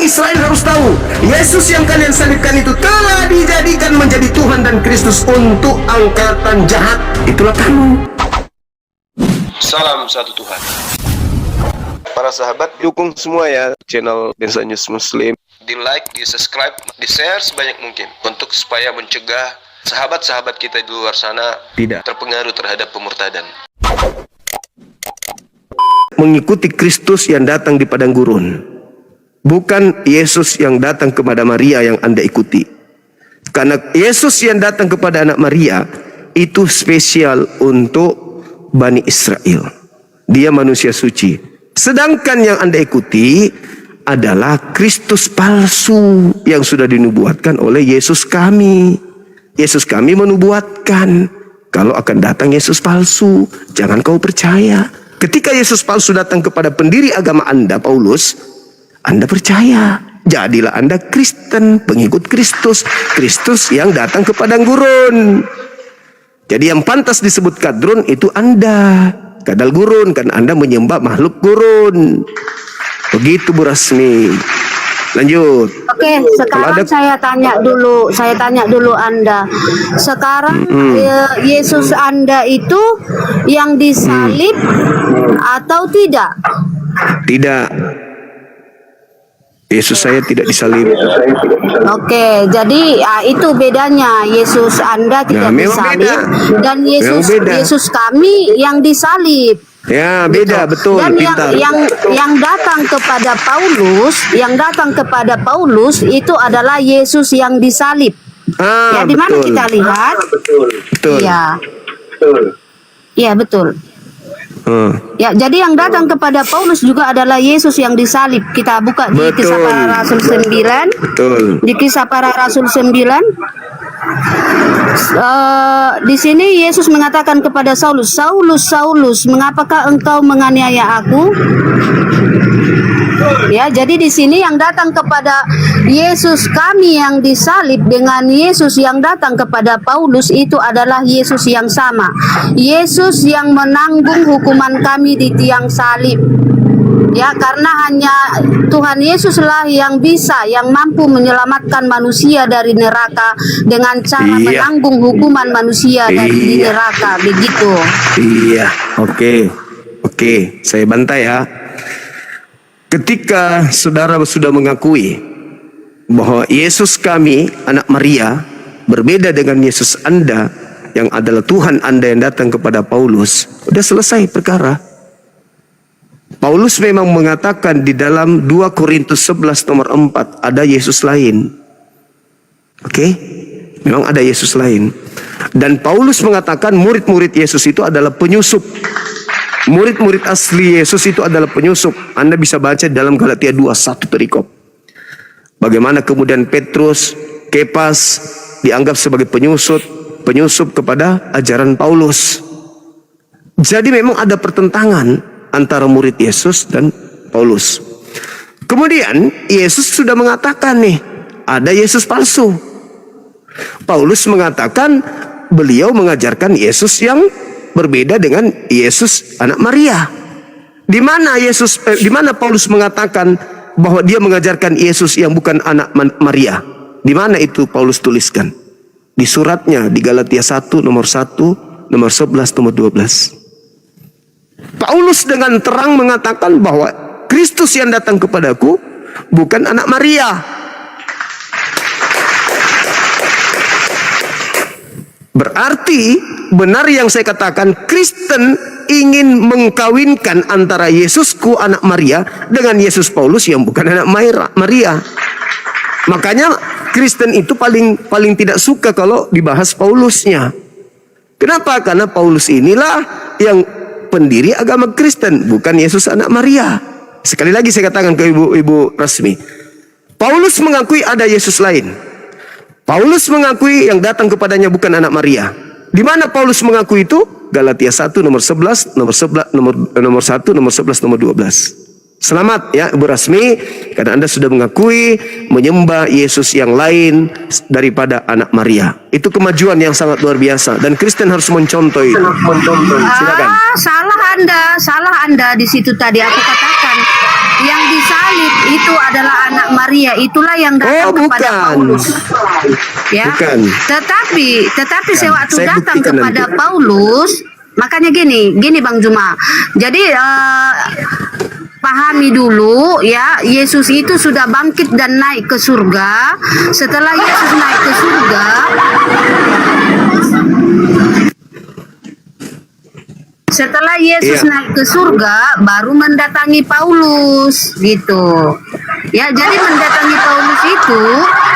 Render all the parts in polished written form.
Israel harus tahu, Yesus yang kalian salibkan itu telah dijadikan menjadi Tuhan dan Kristus untuk angkatan jahat. Itulah kamu. Salam satu Tuhan. Para sahabat, dukung semua ya channel Bensa News Muslim. Di like, di subscribe, di share sebanyak mungkin untuk supaya mencegah sahabat-sahabat kita di luar sana Tidak terpengaruh terhadap pemurtadan. mengikuti Kristus yang datang di padang gurun, bukan Yesus yang datang kepada Maria yang Anda ikuti. Karena Yesus yang datang kepada anak Maria itu spesial untuk Bani Israel. Dia manusia suci. Sedangkan yang Anda ikuti adalah Kristus palsu yang sudah dinubuatkan oleh Yesus kami. Yesus kami menubuatkan kalau akan datang Yesus palsu, jangan kau percaya. Ketika Yesus palsu datang kepada pendiri agama Anda, Paulus, Anda percaya. Jadilah Anda Kristen, pengikut Kristus. Kristus yang datang ke padang gurun. Jadi yang pantas disebut kadrun itu Anda. Kadal gurun, kan Anda menyembah makhluk gurun. Begitu Bu Rasmi. Lanjut. Oke, sekarang saya tanya dulu Anda. Sekarang Yesus Anda itu yang disalib atau tidak? Tidak. Yesus saya tidak disalib. Oke, jadi itu bedanya. Yesus Anda tidak disalib dan Yesus kami yang disalib. Ya, beda, betul. Dan pintar. yang datang kepada Paulus itu adalah Yesus yang disalib. Ya, di mana betul. kita lihat? Betul. Iya. Iya, betul. Ya, jadi yang datang kepada Paulus juga adalah Yesus yang disalib. Kita buka di Betul. Kisah Para Rasul 9. Betul. Di Kisah Para Rasul 9. Di sini Yesus mengatakan kepada Saulus, "Saulus, Saulus, mengapakah engkau menganiaya aku?" Ya, jadi di sini yang datang kepada Yesus kami yang disalib dengan Yesus yang datang kepada Paulus itu adalah Yesus yang sama. Yesus yang menanggung hukuman kami di tiang salib. Ya, karena hanya Tuhan Yesuslah yang bisa, yang mampu menyelamatkan manusia dari neraka dengan cara menanggung hukuman manusia dari neraka, begitu. Iya, oke, saya bantah ya. Ketika saudara sudah mengakui bahwa Yesus kami, anak Maria, berbeda dengan Yesus Anda yang adalah Tuhan Anda yang datang kepada Paulus, udah selesai perkara. Paulus memang mengatakan di dalam 2 Korintus 11 nomor 4 ada Yesus lain. Oke? Memang ada Yesus lain. Dan Paulus mengatakan murid-murid Yesus itu adalah penyusup. Murid-murid asli Yesus itu adalah penyusup. Anda bisa baca dalam Galatia 2:1 perikop. Bagaimana kemudian Petrus, Kepas dianggap sebagai penyusup kepada ajaran Paulus. Jadi memang ada pertentangan antara murid Yesus dan Paulus. Kemudian Yesus sudah mengatakan nih, ada Yesus palsu. Paulus mengatakan beliau mengajarkan Yesus yang berbeda dengan Yesus anak Maria. Di mana Paulus mengatakan bahwa dia mengajarkan Yesus yang bukan anak Maria? Di mana itu Paulus tuliskan? Di suratnya di Galatia 1 nomor 1, nomor 11, nomor 12. Paulus dengan terang mengatakan bahwa Kristus yang datang kepadaku bukan anak Maria. Berarti benar yang saya katakan, Kristen ingin mengkawinkan antara Yesusku anak Maria dengan Yesus Paulus yang bukan anak Maria. Makanya Kristen itu paling tidak suka kalau dibahas Paulusnya. Kenapa? Karena Paulus inilah yang pendiri agama Kristen, bukan Yesus anak Maria. Sekali lagi saya katakan ke ibu-ibu resmi, Paulus mengakui ada Yesus lain. Paulus mengakui yang datang kepadanya bukan anak Maria. Di mana Paulus mengakui itu? Galatia 1 nomor 11, nomor 1, nomor 11, nomor 12. Selamat ya Ibu Rasmi, karena Anda sudah mengakui menyembah Yesus yang lain daripada anak Maria. Itu kemajuan yang sangat luar biasa dan Kristen harus mencontoh itu. Silakan. Salah Anda di situ tadi aku katakan. yang disalib itu adalah anak Maria. Itulah yang datang Oh, kepada bukan. Paulus. Ya. Bukan. Tetapi sewaktu Saya datang buktikan kepada nanti. Paulus, makanya gini Bang Juma. Jadi pahami dulu ya, Yesus itu sudah bangkit dan naik ke surga. Setelah Yesus naik ke surga, Iya. naik ke surga, baru mendatangi Paulus, gitu. Ya, jadi mendatangi Paulus itu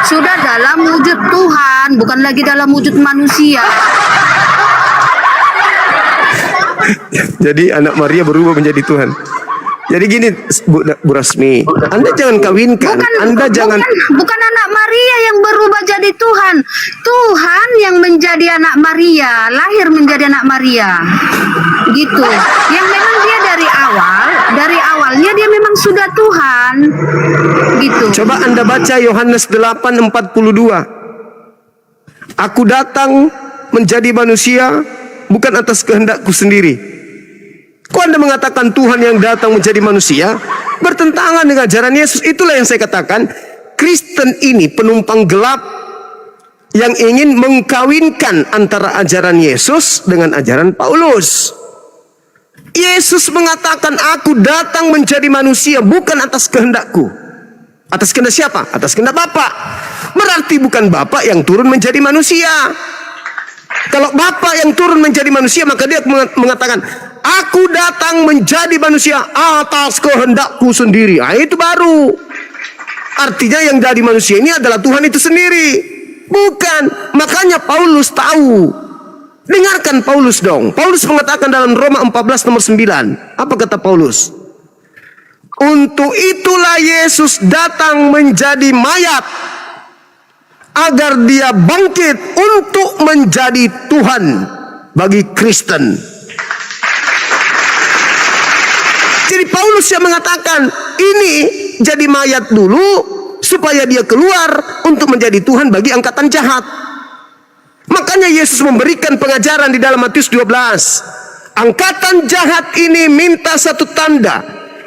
sudah dalam wujud Tuhan, bukan lagi dalam wujud manusia. Jadi anak Maria berubah menjadi Tuhan. Jadi gini, Bu Rasmi, Anda jangan kawinkan, Anda jangan. Bukan anak Maria yang berubah jadi Tuhan. Tuhan yang menjadi anak Maria, lahir menjadi anak Maria. Gitu. Yang memang dia dari awalnya dia memang sudah Tuhan. Gitu. Coba Anda baca Yohanes 8:42. Aku datang menjadi manusia bukan atas kehendakku sendiri. Kok Anda mengatakan Tuhan yang datang menjadi manusia? Bertentangan dengan ajaran Yesus. Itulah yang saya katakan, Kristen ini penumpang gelap yang ingin mengkawinkan antara ajaran Yesus dengan ajaran Paulus. Yesus mengatakan, aku datang menjadi manusia bukan atas kehendakku. Atas kehendak siapa? Atas kehendak Bapa. Berarti bukan Bapa yang turun menjadi manusia. Kalau Bapa yang turun menjadi manusia, maka dia mengatakan, aku datang menjadi manusia atas kehendakku sendiri. Ah, itu baru. Artinya yang jadi manusia ini adalah Tuhan itu sendiri. Bukan. Makanya Paulus tahu. Dengarkan Paulus dong. Paulus mengatakan dalam Roma 14 nomor 9. Apa kata Paulus? Untuk itulah Yesus datang menjadi mayat, agar dia bangkit untuk menjadi Tuhan bagi Kristen. Jadi Paulus yang mengatakan ini jadi mayat dulu supaya dia keluar untuk menjadi Tuhan bagi angkatan jahat. Makanya Yesus memberikan pengajaran di dalam Matius 12. Angkatan jahat ini minta satu tanda,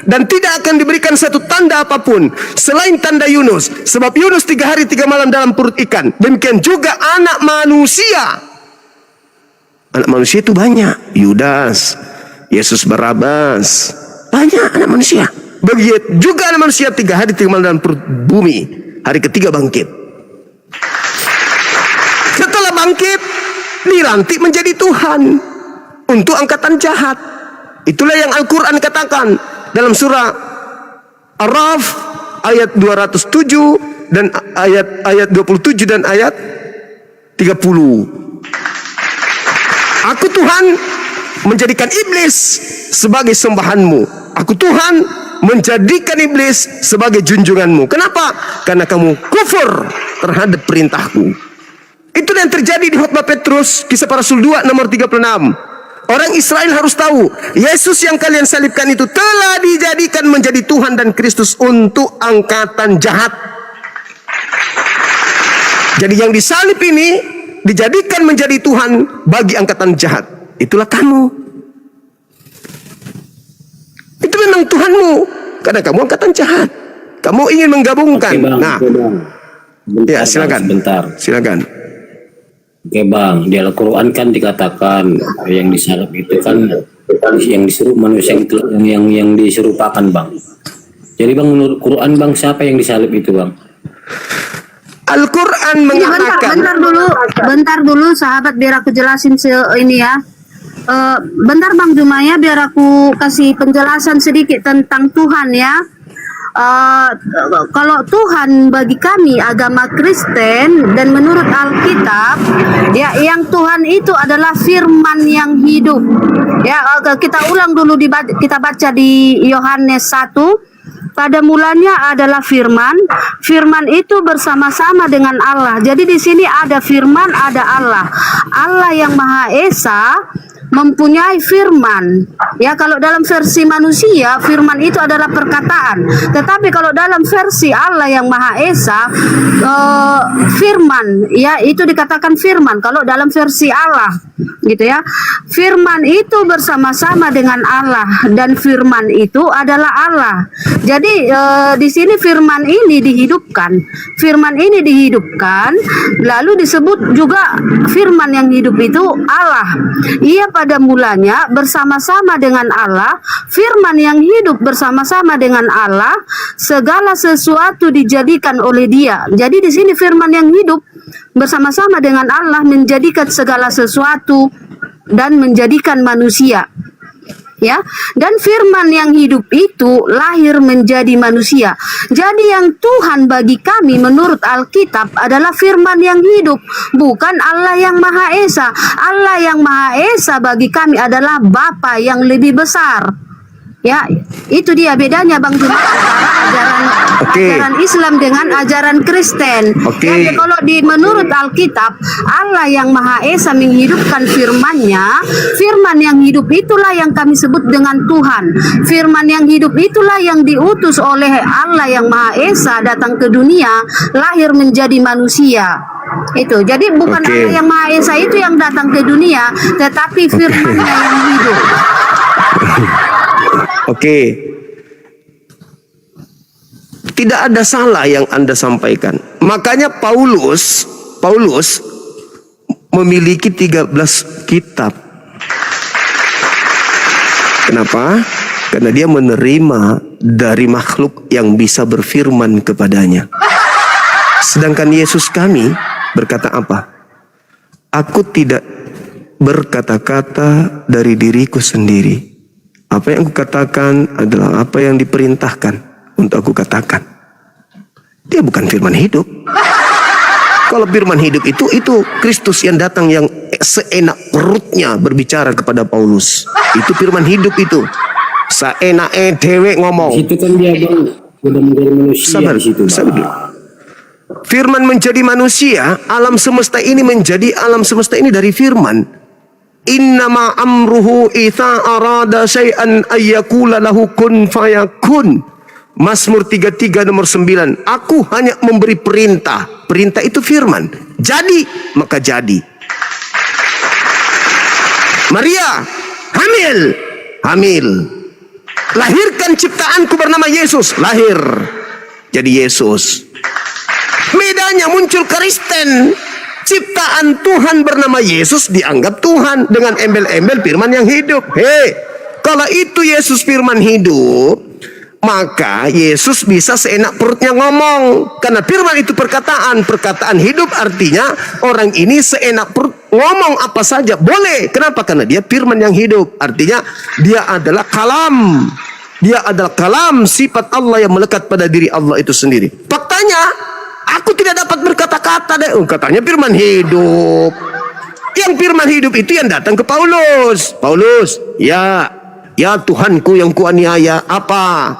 dan tidak akan diberikan satu tanda apapun selain tanda Yunus. Sebab Yunus 3 hari 3 malam dalam perut ikan. Demikian juga anak manusia. Anak manusia itu banyak. Yudas, Yesus Barabas, banyak anak manusia. Begitu juga anak manusia 3 hari 3 malam dalam perut bumi. Hari ketiga bangkit. Setelah bangkit, dilantik menjadi Tuhan untuk angkatan jahat. Itulah yang Al-Quran katakan dalam surah Ar-Ra'd ayat 207 dan ayat 27 dan ayat 30. Aku Tuhan menjadikan iblis sebagai sembahanmu. Aku Tuhan menjadikan iblis sebagai junjunganmu. Kenapa? Karena kamu kufur terhadap perintahku. Itu yang terjadi di khotbah Petrus, Kisah Para Rasul 2 nomor 36. Orang Israel harus tahu, Yesus yang kalian salibkan itu telah dijadikan menjadi Tuhan dan Kristus untuk angkatan jahat. Jadi yang disalib ini dijadikan menjadi Tuhan bagi angkatan jahat. Itulah kamu. Itu memang Tuhanmu, karena kamu angkatan jahat. Kamu ingin menggabungkan. Oke, Bang. Nah, Oke, Bang. Bentar, ya silakan. Bang, sebentar. Silakan. Oke Bang, di Al-Quran kan dikatakan yang disalib itu kan yang disuruh manusia itu yang diserupakan Bang. Jadi Bang, menurut Quran Bang, siapa yang disalib itu Bang? Al-Quran Ya, mengatakan. bentar dulu sahabat, biar aku jelasin ini ya. Bentar Bang Jumaya, biar aku kasih penjelasan sedikit tentang Tuhan ya. Kalau Tuhan bagi kami agama Kristen dan menurut Alkitab ya, yang Tuhan itu adalah firman yang hidup ya. Kita ulang dulu, kita baca di Yohanes 1. Pada mulanya adalah firman, firman itu bersama-sama dengan Allah. Jadi di sini ada firman, ada Allah. Allah yang Maha Esa mempunyai firman. Ya, kalau dalam versi manusia, firman itu adalah perkataan. Tetapi kalau dalam versi Allah yang Maha Esa, firman, ya itu dikatakan firman. Kalau dalam versi Allah, gitu ya, firman itu bersama-sama dengan Allah dan firman itu adalah Allah. Jadi di sini firman ini dihidupkan. Firman ini dihidupkan, lalu disebut juga firman yang hidup itu Allah. Ia pada mulanya bersama-sama dengan Allah, firman yang hidup bersama-sama dengan Allah, segala sesuatu dijadikan oleh Dia. Jadi di sini firman yang hidup bersama-sama dengan Allah menjadikan segala sesuatu dan menjadikan manusia. Ya, dan firman yang hidup itu lahir menjadi manusia. Jadi yang Tuhan bagi kami menurut Alkitab adalah firman yang hidup, bukan Allah yang Maha Esa. Allah yang Maha Esa bagi kami adalah Bapa yang lebih besar. Ya, itu dia bedanya Bang Juma antara ajaran Islam dengan ajaran Kristen. Jadi kalau menurut Alkitab, Allah yang Maha Esa menghidupkan firman-Nya, firman yang hidup itulah yang kami sebut dengan Tuhan. Firman yang hidup itulah yang diutus oleh Allah yang Maha Esa datang ke dunia, lahir menjadi manusia. Itu. Jadi bukan Allah yang Maha Esa itu yang datang ke dunia, tetapi firman-Nya yang hidup. Tidak ada salah yang Anda sampaikan. Makanya Paulus memiliki 13 kitab. Kenapa? Karena dia menerima dari makhluk yang bisa berfirman kepadanya. Sedangkan Yesus kami berkata apa? Aku tidak berkata-kata dari diriku sendiri. Apa yang aku katakan adalah apa yang diperintahkan untuk aku katakan. Dia bukan firman hidup. Kalau firman hidup itu Kristus yang datang yang seenak perutnya berbicara kepada Paulus. Itu firman hidup itu. Seenak dewe ngomong. Itu kan dia Bang sudah menjadi manusia di situ. Firman menjadi manusia, alam semesta ini menjadi alam semesta ini dari firman. Innama amruhu idza arada syai'an ayyakula lahu kun fayakun. Mazmur 33 nomor 9. Aku hanya memberi perintah. Perintah itu firman. Jadi, maka jadi. Maria, hamil. Lahirkan ciptaanku bernama Yesus. Lahir. Jadi Yesus. Bedanya muncul Kristen. Ciptaan Tuhan bernama Yesus dianggap Tuhan dengan embel-embel firman yang hidup. Kalau itu Yesus firman hidup, maka Yesus bisa seenak perutnya ngomong. Karena firman itu perkataan. Perkataan hidup artinya orang ini seenak perut ngomong apa saja boleh. Kenapa? Karena dia firman yang hidup. Artinya dia adalah kalam. Dia adalah kalam, sifat Allah yang melekat pada diri Allah itu sendiri. Faktanya aku tidak dapat berkata-kata deh. Katanya firman hidup. Yang firman hidup itu yang datang ke Paulus. Paulus, ya Tuhanku yang kuaniaya. Apa?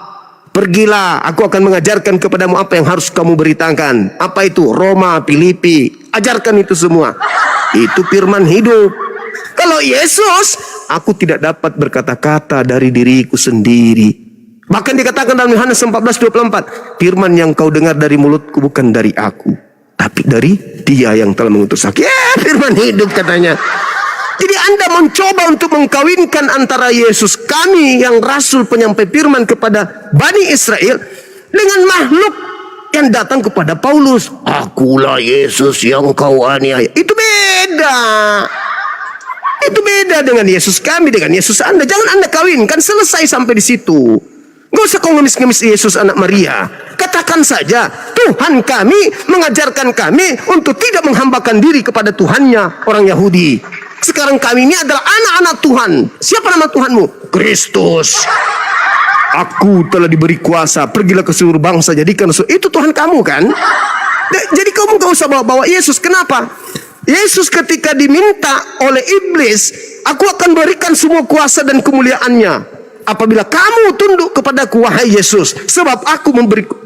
Pergilah, aku akan mengajarkan kepadamu apa yang harus kamu beritakan. Apa itu? Roma, Filipi. Ajarkan itu semua. Itu firman hidup. Kalau Yesus, aku tidak dapat berkata-kata dari diriku sendiri. Bahkan dikatakan dalam Yohanes 14:24, firman yang kau dengar dari mulutku bukan dari aku, tapi dari Dia yang telah mengutus aku. Firman hidup katanya. Jadi Anda mencoba untuk mengkawinkan antara Yesus kami yang rasul penyampai firman kepada Bani Israel dengan makhluk yang datang kepada Paulus. Akulah Yesus yang kau aniaya. Itu beda. Itu beda dengan Yesus kami, dengan Yesus Anda. Jangan Anda kawinkan, selesai sampai di situ. Gak usah kau ngemis-ngemis Yesus anak Maria. Katakan saja, Tuhan kami mengajarkan kami untuk tidak menghambakan diri kepada Tuhannya orang Yahudi. Sekarang kami ini adalah anak-anak Tuhan. Siapa nama Tuhanmu? Kristus. Aku telah diberi kuasa, pergilah ke seluruh bangsa, jadikan itu Tuhan kamu kan? Jadi kamu gak usah bawa-bawa Yesus. Kenapa? Yesus ketika diminta oleh iblis, aku akan berikan semua kuasa dan kemuliaannya apabila kamu tunduk kepadaku, wahai Yesus, sebab aku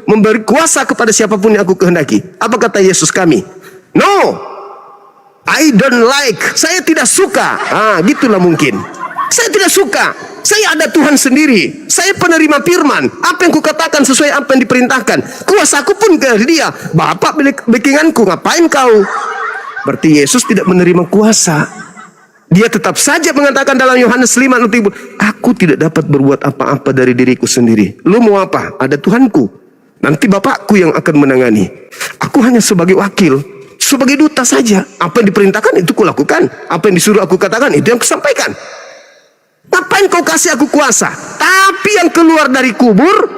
memberi kuasa kepada siapapun yang aku kehendaki. Apa kata Yesus kami? No. I don't like, saya tidak suka. Gitulah mungkin. Saya tidak suka. Saya ada Tuhan sendiri. Saya penerima firman. Apa yang kukatakan sesuai apa yang diperintahkan. Kuasaku pun dari Dia. Bapak backinganku, ngapain kau? Berarti Yesus tidak menerima kuasa. Dia tetap saja mengatakan dalam Yohanes 5:7, aku tidak dapat berbuat apa-apa dari diriku sendiri. Lu mau apa? Ada Tuhanku. Nanti Bapakku yang akan menangani. Aku hanya sebagai wakil, sebagai duta saja. Apa yang diperintahkan itu kulakukan. Apa yang disuruh aku katakan itu yang kusampaikan. Ngapain kau kasih aku kuasa? Tapi yang keluar dari kubur,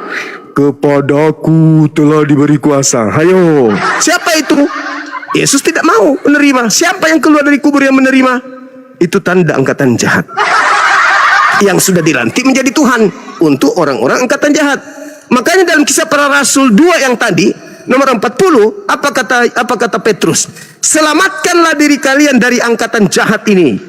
kepadaku telah diberi kuasa. Hayo, siapa itu? Yesus tidak mau menerima. Siapa yang keluar dari kubur yang menerima? Itu tanda angkatan jahat yang sudah dilantik menjadi Tuhan untuk orang-orang angkatan jahat. Makanya dalam Kisah Para Rasul 2 yang tadi nomor 40, apa kata Petrus? Selamatkanlah diri kalian dari angkatan jahat ini,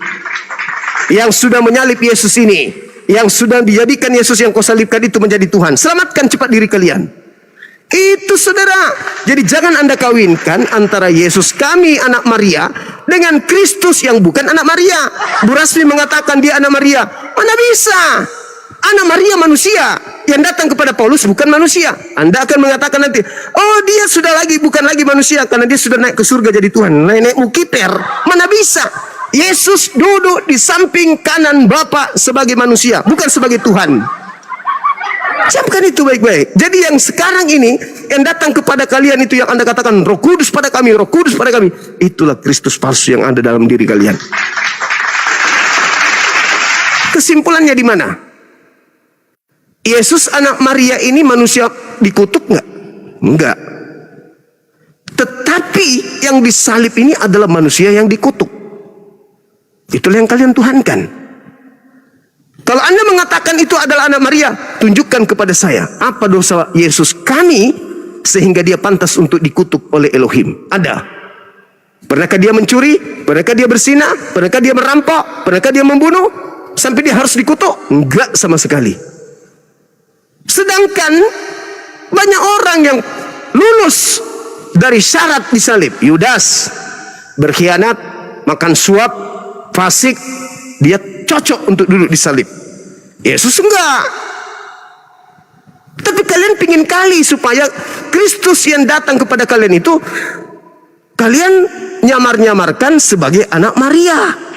yang sudah menyalib Yesus ini, yang sudah dijadikan Yesus yang kau salibkan itu menjadi Tuhan. Selamatkan cepat diri kalian. Itu saudara. Jadi jangan Anda kawinkan antara Yesus kami anak Maria dengan Kristus yang bukan anak Maria. Bu Rasmi mengatakan dia anak Maria. Mana bisa? Anak Maria manusia yang datang kepada Paulus bukan manusia. Anda akan mengatakan nanti, oh dia sudah bukan lagi manusia karena dia sudah naik ke surga jadi Tuhan. Naik Mukiper. Mana bisa? Yesus duduk di samping kanan Bapa sebagai manusia, bukan sebagai Tuhan. Siapkan itu baik-baik. Jadi yang sekarang ini yang datang kepada kalian itu yang Anda katakan Roh Kudus pada kami, Roh Kudus pada kami, itulah Kristus palsu yang ada dalam diri kalian. Kesimpulannya di mana? Yesus anak Maria ini manusia dikutuk nggak? Enggak. Tetapi yang disalib ini adalah manusia yang dikutuk. Itulah yang kalian tuhankan. Kalau Anda mengatakan itu adalah anak Maria, tunjukkan kepada saya apa dosa Yesus kami sehingga dia pantas untuk dikutuk oleh Elohim. Ada? Pernahkah dia mencuri? Pernahkah dia berzina? Pernahkah dia merampok? Pernahkah dia membunuh? Sampai dia harus dikutuk? Enggak sama sekali. Sedangkan banyak orang yang lulus dari syarat disalib. Yudas berkhianat, makan suap, fasik, dia cocok untuk duduk disalib. Yesus enggak. Tapi kalian pingin kali supaya Kristus yang datang kepada kalian itu kalian nyamar-nyamarkan sebagai anak Maria.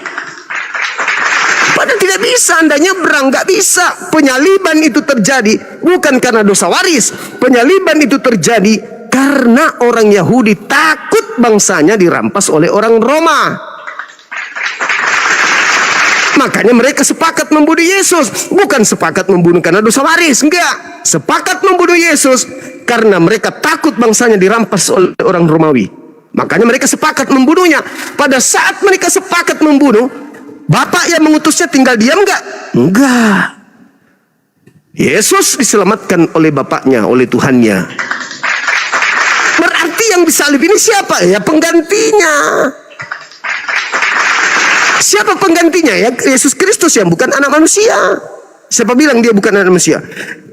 Padahal tidak bisa, Anda nyebrang, nggak bisa. Penyaliban itu terjadi bukan karena dosa waris. Penyaliban itu terjadi karena orang Yahudi takut bangsanya dirampas oleh orang Roma. Makanya mereka sepakat membunuh Yesus. Bukan sepakat membunuh karena dosa waris. Enggak. Sepakat membunuh Yesus karena mereka takut bangsanya dirampas oleh orang Romawi. Makanya mereka sepakat membunuhnya. Pada saat mereka sepakat membunuh, Bapak yang mengutusnya tinggal diam enggak? Enggak. Yesus diselamatkan oleh Bapaknya, oleh Tuhannya. Berarti yang disalib ini siapa? Ya penggantinya. Siapa penggantinya? Ya Yesus Kristus yang bukan anak manusia. Siapa bilang dia bukan anak manusia?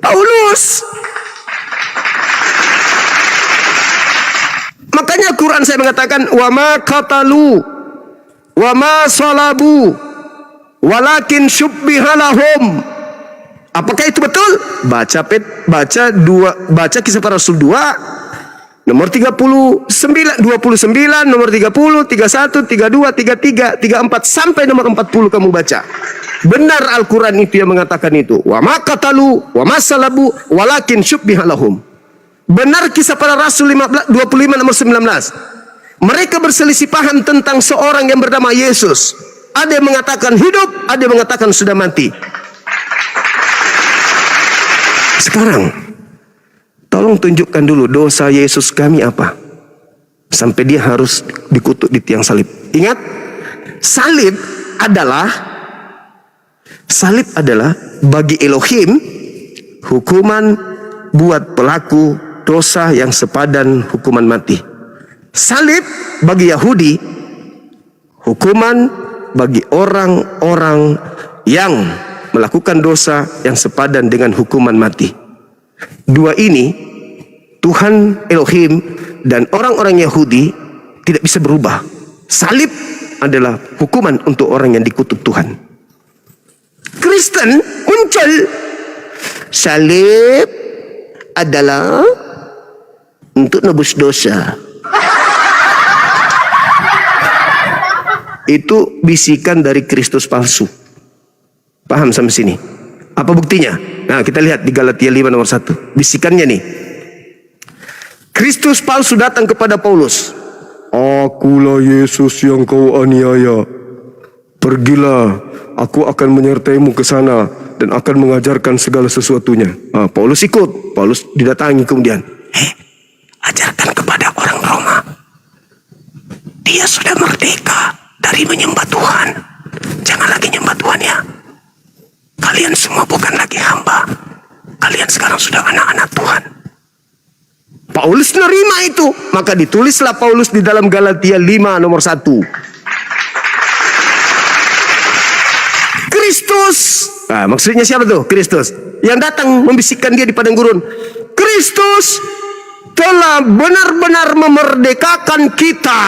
Paulus. Makanya Quran saya mengatakan wa ma qatalu wa ma salabu walakin syubbiha lahum. Apakah itu betul? Baca Kisah Para Rasul 2 nomor 29, nomor 30, 31, 32, 33, 34 sampai nomor 40 kamu baca. Benar Al-Quran itu yang mengatakan itu. Wa ma qatalu wa ma salabu walakin syubbiha lahum. Benar Kisah Para Rasul 25 nomor 19. Mereka berselisih paham tentang seorang yang bernama Yesus. Ada yang mengatakan hidup, ada yang mengatakan sudah mati. Sekarang tolong tunjukkan dulu dosa Yesus kami apa sampai dia harus dikutuk di tiang salib. Ingat, salib adalah bagi Elohim hukuman buat pelaku dosa yang sepadan hukuman mati. Salib bagi Yahudi hukuman bagi orang-orang yang melakukan dosa yang sepadan dengan hukuman mati. Dua ini Tuhan Elohim dan orang-orang Yahudi tidak bisa berubah. Salib adalah hukuman untuk orang yang dikutuk Tuhan. Kristen muncul, salib adalah untuk nebus dosa. Itu bisikan dari Kristus palsu. Paham sampai sini? Apa buktinya? Nah, kita lihat di Galatia 5 nomor 1. Bisikannya nih. Kristus palsu datang kepada Paulus. Akulah Yesus yang kau aniaya. Pergilah, aku akan menyertaimu ke sana dan akan mengajarkan segala sesuatunya. Paulus ikut. Paulus didatangi kemudian. Ajarkan kepada orang Roma. Dia sudah merdeka dari menyembah Tuhan. Jangan lagi nyembah Tuhan ya. Kalian semua bukan lagi hamba. Kalian sekarang sudah anak-anak Tuhan. Paulus nerima itu. Maka ditulislah Paulus di dalam Galatia 5 nomor 1. Kristus. Nah, maksudnya siapa tuh? Kristus. Yang datang membisikkan dia di padang gurun. Kristus telah benar-benar memerdekakan kita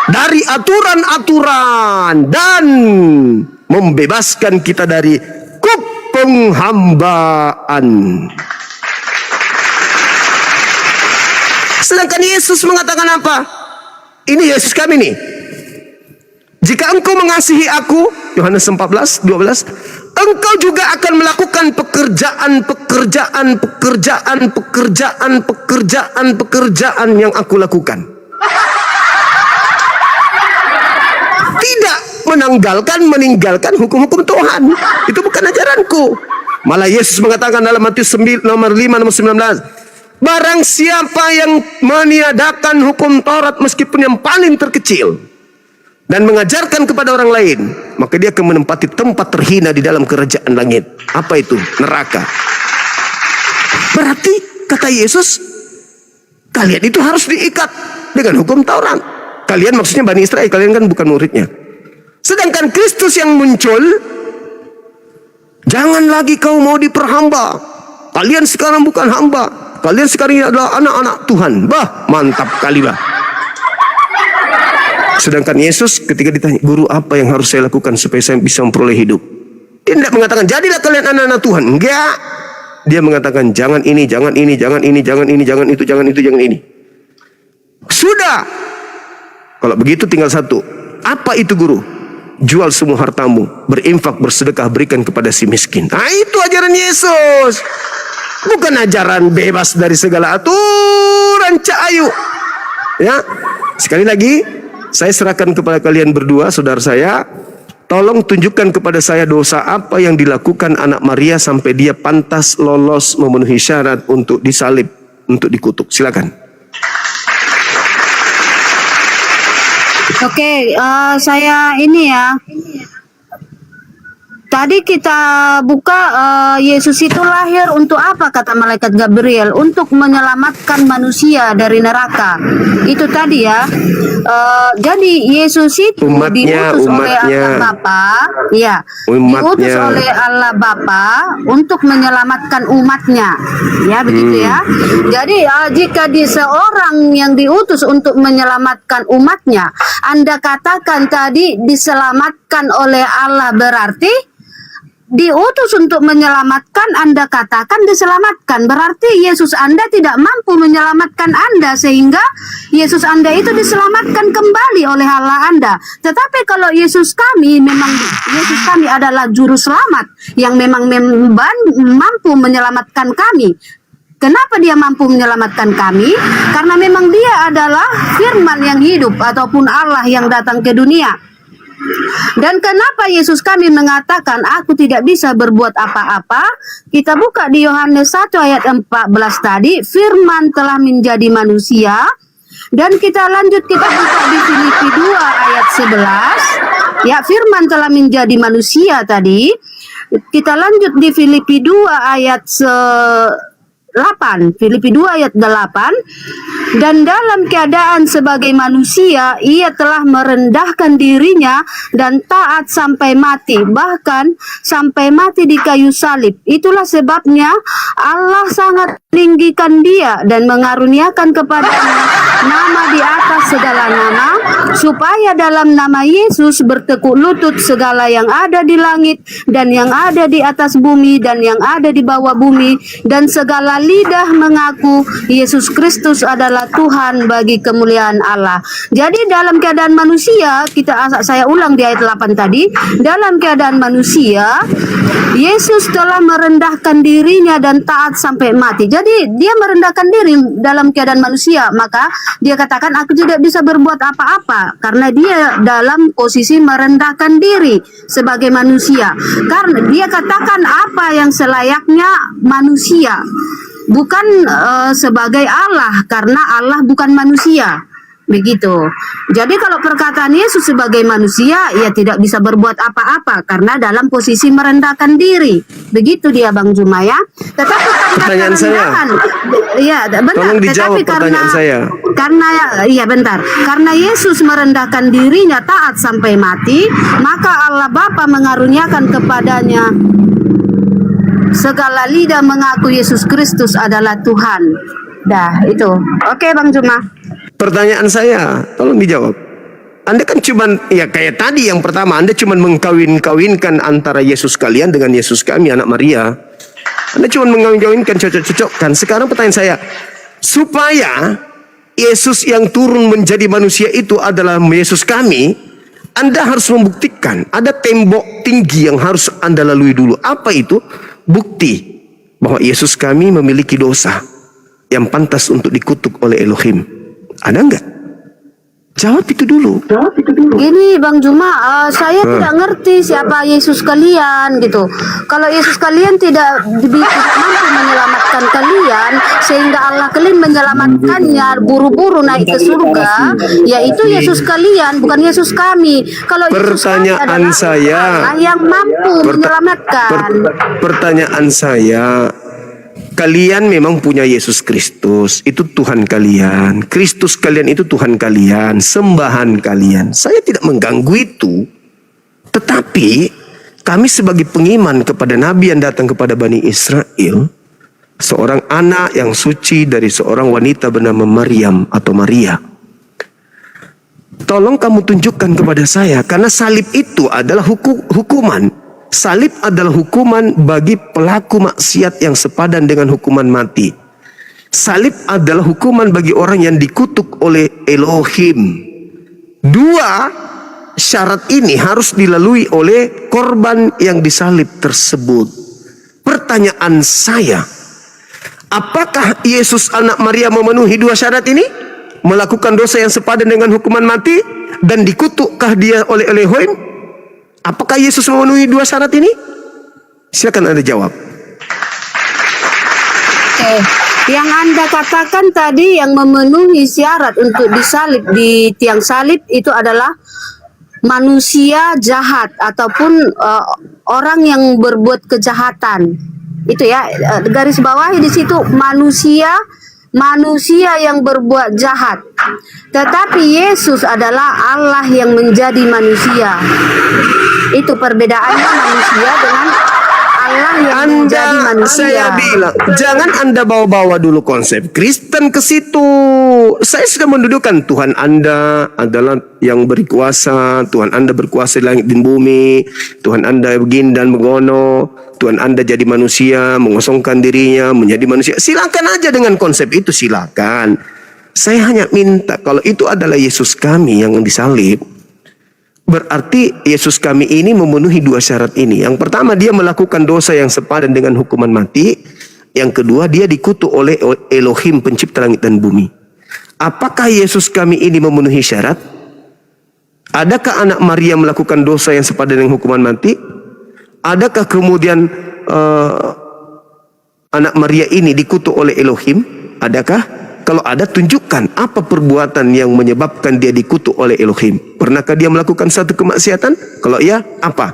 dari aturan-aturan dan membebaskan kita dari penghambaan. Sedangkan Yesus mengatakan apa? Ini Yesus kami nih. Jika engkau mengasihi aku, Yohanes 14:12, engkau juga akan melakukan pekerjaan yang aku lakukan. Tidak meninggalkan hukum-hukum Tuhan. Itu bukan ajaranku. Malah Yesus mengatakan dalam Matius 5 nomor 19, barang siapa yang meniadakan hukum Taurat meskipun yang paling terkecil dan mengajarkan kepada orang lain, maka dia akan menempati tempat terhina di dalam kerajaan langit. Apa itu? Neraka. Berarti kata Yesus, kalian itu harus diikat dengan hukum Taurat. Kalian maksudnya Bani Israel, kalian kan bukan muridnya. Sedangkan Kristus yang muncul, jangan lagi kau mau diperhamba. Kalian sekarang bukan hamba. Kalian sekarang ini adalah anak-anak Tuhan. Bah, mantap kali bah. Sedangkan Yesus ketika ditanya, guru apa yang harus saya lakukan supaya saya bisa memperoleh hidup? Dia tidak mengatakan, jadilah kalian anak-anak Tuhan. Enggak. Dia mengatakan, jangan ini, jangan ini, jangan ini, jangan ini, jangan itu, jangan itu, jangan ini. Sudah. Kalau begitu tinggal satu. Apa itu guru? Jual semua hartamu, berinfak, bersedekah, berikan kepada si miskin. Nah itu ajaran Yesus. Bukan ajaran bebas dari segala aturan cahayu. Ya, sekali lagi saya serahkan kepada kalian berdua, saudara saya. Tolong tunjukkan kepada saya dosa apa yang dilakukan anak Maria sampai dia pantas lolos memenuhi syarat untuk disalib, untuk dikutuk. Silakan. Oke, saya ini ya. Tadi kita buka Yesus itu lahir untuk apa kata malaikat Gabriel? Untuk menyelamatkan manusia dari neraka. Itu tadi ya. Jadi Yesus itu diutus oleh Allah Bapa, ya. Diutus oleh Allah Bapa untuk menyelamatkan umatnya. Ya, begitu ya. Jadi jika seorang yang diutus untuk menyelamatkan umatnya, Anda katakan tadi diselamatkan oleh Allah, berarti diutus untuk menyelamatkan, Anda katakan diselamatkan. Berarti Yesus Anda tidak mampu menyelamatkan Anda, sehingga Yesus Anda itu diselamatkan kembali oleh Allah Anda. Tetapi kalau Yesus kami adalah juru selamat yang memang mampu menyelamatkan kami. Kenapa dia mampu menyelamatkan kami? Karena memang dia adalah firman yang hidup ataupun Allah yang datang ke dunia. Dan kenapa Yesus kami mengatakan aku tidak bisa berbuat apa-apa? Kita buka di Yohanes 1 ayat 14 tadi, firman telah menjadi manusia. Dan kita lanjut, kita buka di Filipi 2 ayat 11. Ya, firman telah menjadi manusia tadi. Kita lanjut di Filipi 2 ayat 8, Filipi 2 ayat 8, dan dalam keadaan sebagai manusia ia telah merendahkan dirinya dan taat sampai mati, bahkan sampai mati di kayu salib. Itulah sebabnya Allah sangat meninggikan dia dan mengaruniakan kepadanya nama di atas segala nama, supaya dalam nama Yesus bertekuk lutut segala yang ada di langit dan yang ada di atas bumi dan yang ada di bawah bumi, dan segala lidah mengaku Yesus Kristus adalah Tuhan bagi kemuliaan Allah. Jadi dalam keadaan manusia, saya ulang di ayat 8 tadi, dalam keadaan manusia Yesus telah merendahkan dirinya dan taat sampai mati. Jadi dia merendahkan diri dalam keadaan manusia, maka dia katakan aku tidak bisa berbuat apa-apa karena dia dalam posisi merendahkan diri sebagai manusia. Karena dia katakan apa yang selayaknya manusia, bukan sebagai Allah, karena Allah bukan manusia. Begitu. Jadi kalau perkataan Yesus sebagai manusia, ia tidak bisa berbuat apa-apa karena dalam posisi merendahkan diri. Begitu dia, Bang Juma, ya. Tetapi Pertanyaan saya. Ya, benar. Tolong dijawab Tetapi pertanyaan saya. Karena Yesus merendahkan dirinya taat sampai mati, maka Allah Bapa mengaruniakan kepadanya segala lidah mengaku Yesus Kristus adalah Tuhan. Dah, itu. Oke, Bang Juma. Pertanyaan saya, tolong dijawab. Anda kan cuman, ya kayak tadi yang pertama, Anda cuman mengkawin-kawinkan antara Yesus kalian dengan Yesus kami, anak Maria. Anda cuman mengkawin-kawinkan, cocok-cocokkan. Sekarang pertanyaan saya, supaya Yesus yang turun menjadi manusia itu adalah Yesus kami, Anda harus membuktikan, ada tembok tinggi yang harus Anda lalui dulu. Apa itu? Bukti bahwa Yesus kami memiliki dosa yang pantas untuk dikutuk oleh Elohim. Ada enggak? Jawab itu dulu. Gini Bang Juma, saya tidak ngerti siapa Yesus kalian gitu. Kalau Yesus kalian tidak mampu menyelamatkan kalian, sehingga Allah kalian menyelamatkannya buru-buru naik ke surga, yaitu Yesus kalian, bukan Yesus kami. Kalau Yesus kami Pertanyaan adalah saya, Allah yang mampu menyelamatkan. Pertanyaan saya, kalian memang punya Yesus Kristus, itu Tuhan kalian. Kristus kalian itu Tuhan kalian, sembahan kalian. Saya tidak mengganggu itu. Tetapi kami sebagai pengiman kepada Nabi yang datang kepada Bani Israel, seorang anak yang suci dari seorang wanita bernama Maryam atau Maria. Tolong kamu tunjukkan kepada saya, karena salib itu adalah hukuman. Salib adalah hukuman bagi pelaku maksiat yang sepadan dengan hukuman mati. Salib adalah hukuman bagi orang yang dikutuk oleh Elohim. Dua syarat ini harus dilalui oleh korban yang disalib tersebut. Pertanyaan saya, apakah Yesus anak Maria memenuhi dua syarat ini? Melakukan dosa yang sepadan dengan hukuman mati dan dikutukkah dia oleh Elohim? Apakah Yesus memenuhi dua syarat ini? Silakan Anda jawab. Oke, yang Anda katakan tadi yang memenuhi syarat untuk disalib di tiang salib itu adalah manusia jahat ataupun orang yang berbuat kejahatan. Itu ya, garis bawahi di situ manusia yang berbuat jahat. Tetapi Yesus adalah Allah yang menjadi manusia. Itu perbedaannya manusia dengan Allah yang menjadi manusia. Saya bilang, jangan Anda bawa-bawa dulu konsep Kristen ke situ. Saya sudah mendudukkan Tuhan Anda adalah yang berkuasa. Tuhan Anda berkuasa di langit dan bumi. Tuhan Anda begini dan begono. Tuhan Anda jadi manusia, mengosongkan dirinya menjadi manusia. Silakan aja dengan konsep itu, silakan. Saya hanya minta, kalau itu adalah Yesus kami yang disalib, berarti Yesus kami ini memenuhi dua syarat ini. Yang pertama, dia melakukan dosa yang sepadan dengan hukuman mati. Yang kedua, dia dikutuk oleh Elohim pencipta langit dan bumi. Apakah Yesus kami ini memenuhi syarat? Adakah anak Maria melakukan dosa yang sepadan dengan hukuman mati? Adakah kemudian anak Maria ini dikutuk oleh Elohim? Adakah? Kalau ada, tunjukkan apa perbuatan yang menyebabkan dia dikutuk oleh Elohim. Pernahkah dia melakukan satu kemaksiatan? Kalau iya, apa?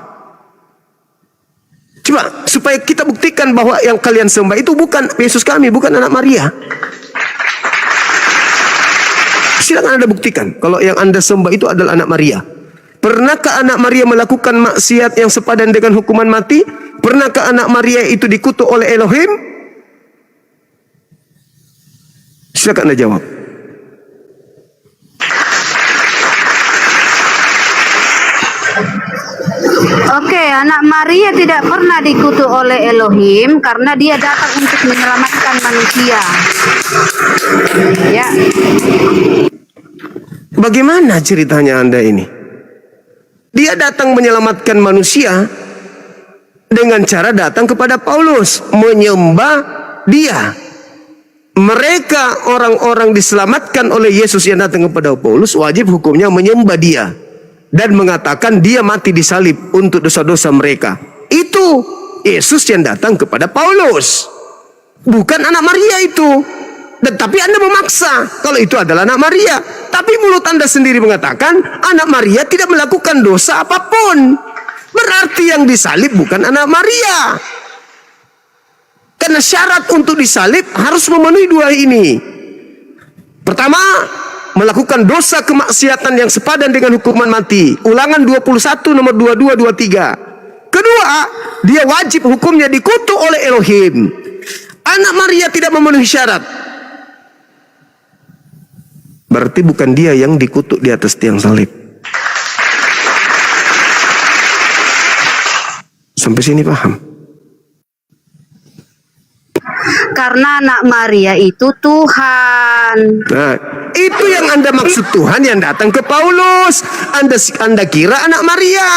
Coba, supaya kita buktikan bahwa yang kalian sembah itu bukan Yesus kami, bukan anak Maria. Silakan Anda buktikan kalau yang Anda sembah itu adalah anak Maria. Pernahkah anak Maria melakukan maksiat yang sepadan dengan hukuman mati? Pernahkah anak Maria itu dikutuk oleh Elohim? Silakan Anda jawab. anak Maria tidak pernah dikutuk oleh Elohim karena dia datang untuk menyelamatkan manusia. Ya. Bagaimana ceritanya Anda ini? Dia datang menyelamatkan manusia dengan cara datang kepada Paulus, menyembah dia. Mereka orang-orang diselamatkan oleh Yesus yang datang kepada Paulus, wajib hukumnya menyembah dia dan mengatakan dia mati disalib untuk dosa-dosa mereka. Itu Yesus yang datang kepada Paulus, bukan anak Maria itu. Dan tapi Anda memaksa kalau itu adalah anak Maria. Tapi mulut Anda sendiri mengatakan anak Maria tidak melakukan dosa apapun. Berarti yang disalib bukan anak Maria. Karena syarat untuk disalib harus memenuhi dua ini. Pertama, melakukan dosa kemaksiatan yang sepadan dengan hukuman mati. Ulangan 21 nomor 22 23. Kedua, dia wajib hukumnya dikutuk oleh Elohim. Anak Maria tidak memenuhi syarat. Berarti bukan dia yang dikutuk di atas tiang salib. Sampai sini paham? Karena anak Maria itu Tuhan. Nah, itu yang Anda maksud Tuhan yang datang ke Paulus. Anda kira anak Maria.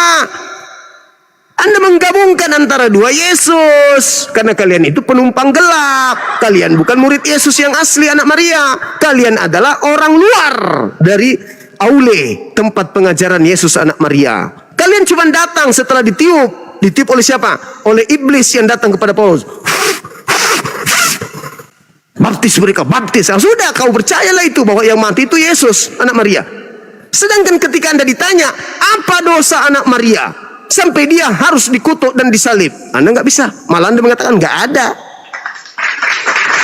Anda menggabungkan antara dua Yesus. Karena kalian itu penumpang gelap. Kalian bukan murid Yesus yang asli anak Maria. Kalian adalah orang luar dari Aule, tempat pengajaran Yesus anak Maria. Kalian cuma datang setelah ditiup. Ditiup oleh siapa? Oleh iblis yang datang kepada Paulus. Baptis mereka, baptis. Sudah, kau percayalah itu bahwa yang mati itu Yesus anak Maria. Sedangkan ketika Anda ditanya, apa dosa anak Maria? Sampai dia harus dikutuk dan disalib. Anda nggak bisa. Malah Anda mengatakan nggak ada.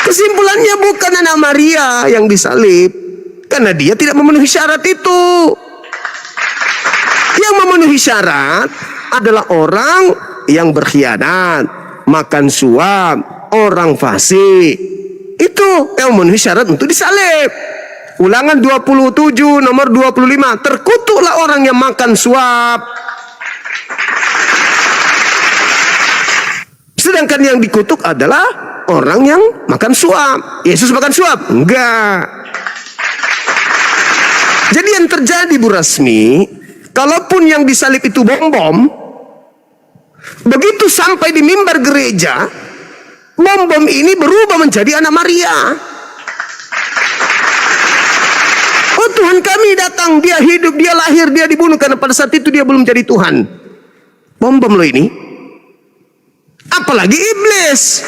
Kesimpulannya bukan anak Maria yang disalib. Karena dia tidak memenuhi syarat itu. Yang memenuhi syarat adalah orang yang berkhianat, makan suap, orang fasik. Itu yang memenuhi syarat untuk disalib. Ulangan 27 nomor 25. Terkutuklah orang yang makan suap. Sedangkan yang dikutuk adalah orang yang makan suap. Yesus makan suap? Enggak. Jadi yang terjadi Bu Rasmi, kalaupun yang disalib itu bom-bom, begitu sampai di mimbar gereja, bom-bom ini berubah menjadi anak Maria. Oh, Tuhan kami datang, dia hidup, dia lahir, dia dibunuh, karena pada saat itu dia belum jadi Tuhan. Bom-bom loh ini. Apalagi iblis.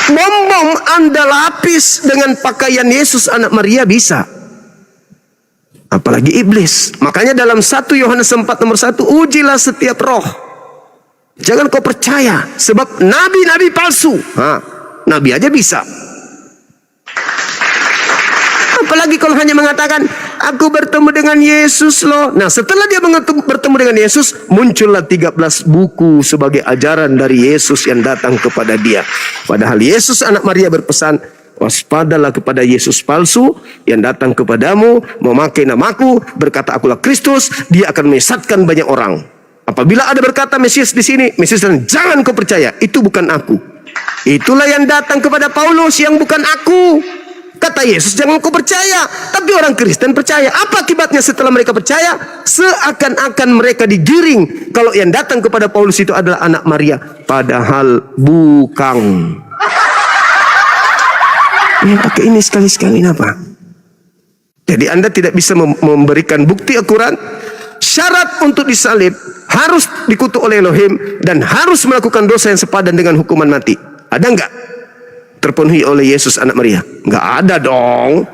Bom-bom Anda lapis dengan pakaian Yesus anak Maria bisa. Apalagi iblis. Makanya dalam 1 Yohanes 4 nomor 1, ujilah setiap roh. Jangan kau percaya, sebab nabi-nabi palsu. Nabi aja bisa. Apalagi kalau hanya mengatakan, aku bertemu dengan Yesus loh. Nah, setelah dia bertemu dengan Yesus, muncullah 13 buku sebagai ajaran dari Yesus yang datang kepada dia. Padahal Yesus anak Maria berpesan, waspadalah kepada Yesus palsu yang datang kepadamu, memakai namaku, berkata akulah Kristus, dia akan menyesatkan banyak orang. Apabila ada berkata Mesias di sini, Mesias dan jangan kau percaya, itu bukan aku. Itulah yang datang kepada Paulus yang bukan aku. Kata Yesus, jangan kau percaya. Tapi orang Kristen percaya. Apa akibatnya setelah mereka percaya? Seakan-akan mereka digiring kalau yang datang kepada Paulus itu adalah anak Maria. Padahal bukan. Yang pakai ini sekali-sekali apa? Jadi Anda tidak bisa memberikan bukti akurat. Syarat untuk disalib harus dikutuk oleh Elohim dan harus melakukan dosa yang sepadan dengan hukuman mati. Ada enggak? Terpenuhi oleh Yesus anak Maria? Enggak ada dong.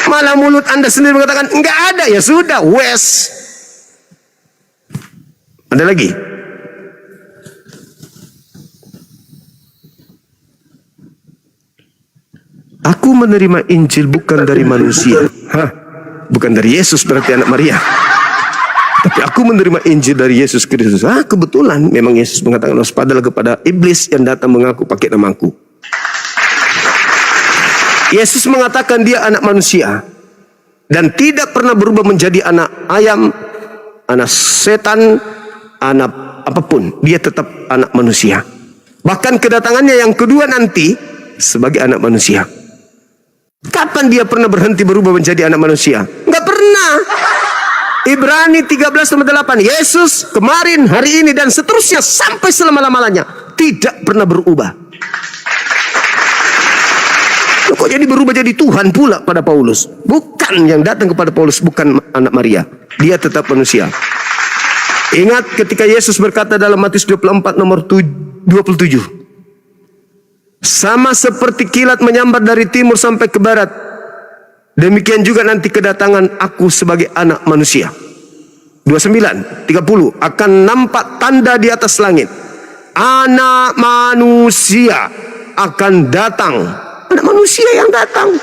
Malah mulut Anda sendiri mengatakan enggak ada. Ya sudah, wes. Ada lagi? Aku menerima Injil bukan dari manusia. Bukan dari Yesus berarti anak Maria. Tapi aku menerima Injil dari Yesus Kristus. Kebetulan memang Yesus mengatakan waspadalah kepada iblis yang datang mengaku pakai namaku. Yesus mengatakan dia anak manusia dan tidak pernah berubah menjadi anak ayam, anak setan, anak apapun, dia tetap anak manusia. Bahkan kedatangannya yang kedua nanti sebagai anak manusia. Kapan dia pernah berhenti berubah menjadi anak manusia? Enggak pernah. Ibrani 13:8, Yesus kemarin, hari ini, dan seterusnya sampai selama-lamanya tidak pernah berubah. Kok jadi berubah jadi Tuhan pula pada Paulus? Bukan, yang datang kepada Paulus bukan anak Maria. Dia tetap manusia. Ingat ketika Yesus berkata dalam Matius 24 nomor 27. Sama seperti kilat menyambar dari timur sampai ke barat, demikian juga nanti kedatangan aku sebagai anak manusia. 29:30 akan nampak tanda di atas langit. Anak manusia akan datang. Anak manusia yang datang.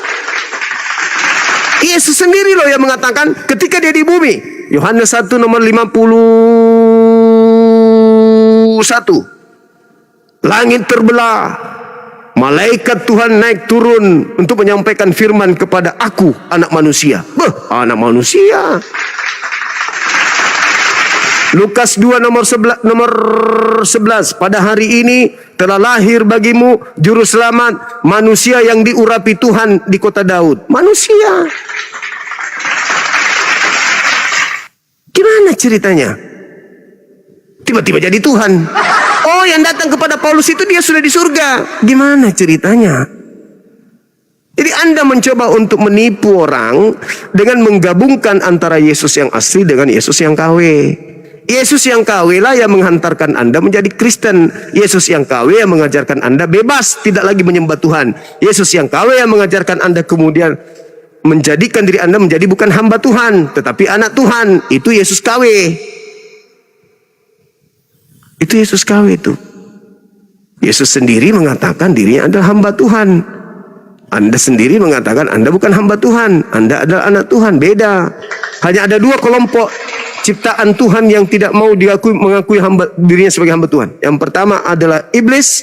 Yesus sendiri loh yang mengatakan ketika dia di bumi. Yohanes 1 nomor 51. Langit terbelah. Malaikat Tuhan naik turun untuk menyampaikan firman kepada aku, anak manusia. Anak manusia. Lukas 2 nomor 11. Pada hari ini telah lahir bagimu juru selamat, manusia yang diurapi Tuhan di kota Daud. Manusia. Gimana ceritanya? Tiba-tiba jadi Tuhan. Oh, yang datang kepada Paulus itu dia sudah di surga. Gimana ceritanya? Jadi Anda mencoba untuk menipu orang dengan menggabungkan antara Yesus yang asli dengan Yesus yang KW. Yesus yang KW lah yang menghantarkan Anda menjadi Kristen. Yesus yang KW yang mengajarkan Anda bebas, tidak lagi menyembah Tuhan. Yesus yang KW yang mengajarkan Anda kemudian menjadikan diri Anda menjadi bukan hamba Tuhan, tetapi anak Tuhan. Itu Yesus KW. Itu Yesus KW itu. Yesus sendiri mengatakan dirinya adalah hamba Tuhan. Anda sendiri mengatakan Anda bukan hamba Tuhan. Anda adalah anak Tuhan. Beda. Hanya ada dua kelompok ciptaan Tuhan yang tidak mau mengakui dirinya sebagai hamba Tuhan. Yang pertama adalah iblis,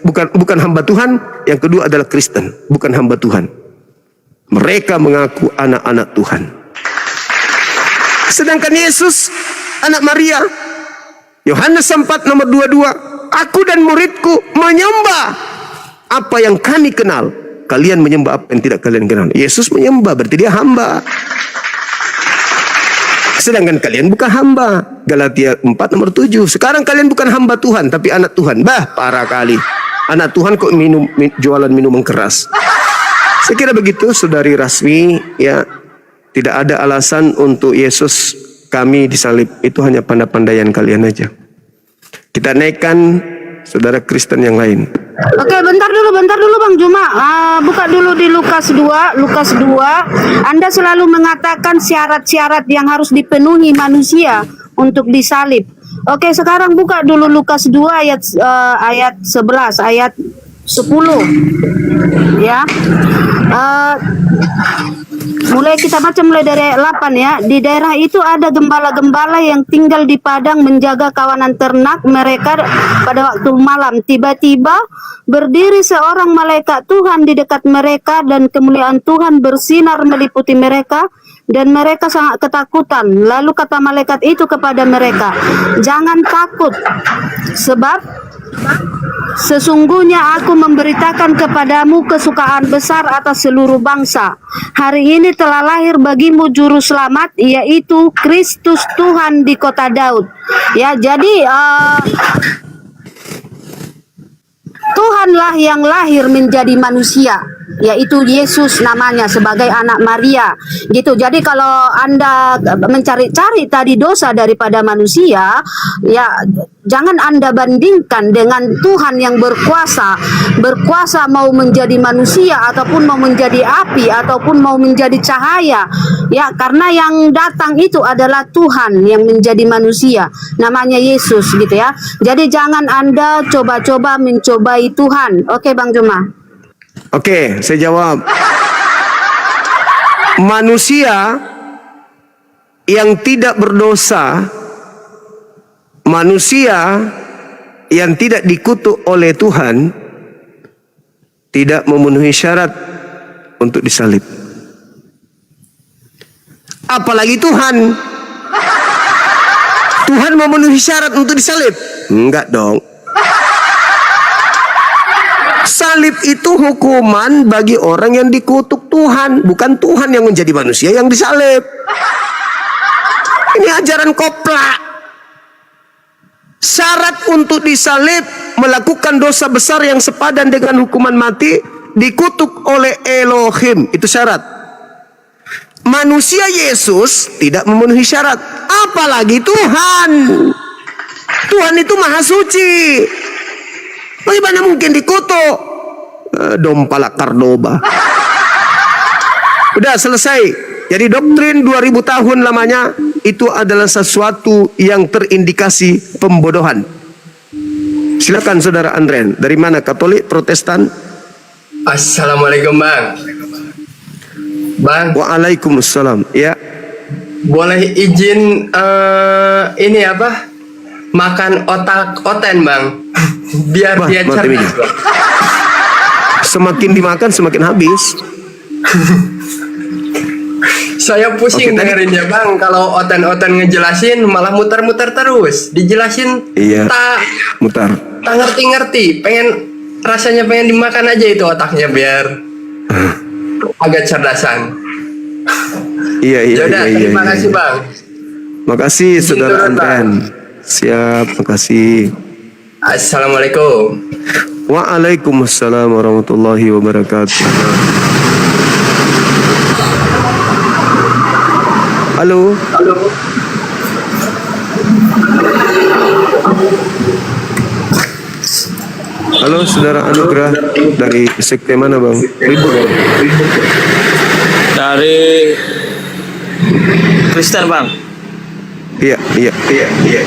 bukan hamba Tuhan. Yang kedua adalah Kristen, bukan hamba Tuhan. Mereka mengaku anak-anak Tuhan. Sedangkan Yesus, anak Maria, Yohanes 4 nomor 22, aku dan muridku menyembah apa yang kami kenal. Kalian menyembah apa yang tidak kalian kenal. Yesus menyembah, berarti dia hamba. Sedangkan kalian bukan hamba. Galatia 4 nomor 7. Sekarang kalian bukan hamba Tuhan, tapi anak Tuhan. Parah kali. Anak Tuhan kok jualan minuman keras. Saya kira begitu, saudari Rasmi. Ya, tidak ada alasan untuk Yesus kami disalib. Itu hanya pandai-pandaian kalian aja. Kita naikkan saudara Kristen yang lain. Oke, bentar dulu Bang Juma. Buka dulu di Lukas 2. Lukas 2. Anda selalu mengatakan syarat-syarat yang harus dipenuhi manusia untuk disalib. Oke, sekarang buka dulu Lukas 2 ayat 11, ayat 10. Ya. Mulai kita baca mulai dari 8 ya. Di daerah itu ada gembala-gembala yang tinggal di padang menjaga kawanan ternak mereka pada waktu malam. Tiba-tiba berdiri seorang malaikat Tuhan di dekat mereka dan kemuliaan Tuhan bersinar meliputi mereka dan mereka sangat ketakutan. Lalu kata malaikat itu kepada mereka, jangan takut, sebab sesungguhnya aku memberitakan kepadamu kesukaan besar atas seluruh bangsa. Hari ini telah lahir bagimu juru selamat, yaitu Kristus Tuhan di kota Daud. Ya, jadi Tuhanlah yang lahir menjadi manusia, yaitu Yesus namanya sebagai anak Maria. Gitu. Jadi kalau Anda mencari-cari tadi dosa daripada manusia, ya jangan Anda bandingkan dengan Tuhan yang berkuasa mau menjadi manusia ataupun mau menjadi api ataupun mau menjadi cahaya. Ya, karena yang datang itu adalah Tuhan yang menjadi manusia, namanya Yesus gitu ya. Jadi jangan Anda coba-coba mencobai Tuhan. Oke, Bang Juma. Oke, saya jawab. Manusia yang tidak berdosa, manusia yang tidak dikutuk oleh Tuhan, tidak memenuhi syarat untuk disalib. Apalagi Tuhan. Tuhan memenuhi syarat untuk disalib? Enggak dong. Salib itu hukuman bagi orang yang dikutuk Tuhan, bukan Tuhan yang menjadi manusia yang disalib. Ini ajaran koplak. Syarat untuk disalib, melakukan dosa besar yang sepadan dengan hukuman mati, dikutuk oleh Elohim, itu syarat. Manusia Yesus tidak memenuhi syarat, apalagi Tuhan. Tuhan itu maha suci. Bagaimana mungkin dikutuk? Dompalak Kardoba. Udah selesai. Jadi doktrin 2000 tahun lamanya itu adalah sesuatu yang terindikasi pembodohan. Silakan saudara Andren. Dari mana? Katolik, Protestan? Assalamualaikum Bang. Bang, Waalaikumsalam. Ya. boleh izin ini apa? Makan otak oten Bang. Biar Wah, dia mantap ini. cerdas Bang. Semakin dimakan semakin habis. Saya pusing Oke, tadi- dengerinnya Bang. Kalau oten-oten ngejelasin malah muter-muter terus. Dijelasin Iya. tak Mutar. ngerti-ngerti. Rasanya pengen dimakan aja itu otaknya biar agak cerdasan. Iya, iya, Yaudah, iya, iya. terima iya. kasih Bang. Makasih saudara turun, Bang. Andren. Siap, makasih. Assalamualaikum. Waalaikumsalam warahmatullahi wabarakatuh. Halo. Halo saudara Anugrah, dari sekte mana bang? Ribut bang? Dari Kristen bang. Iya, iya, iya, iya.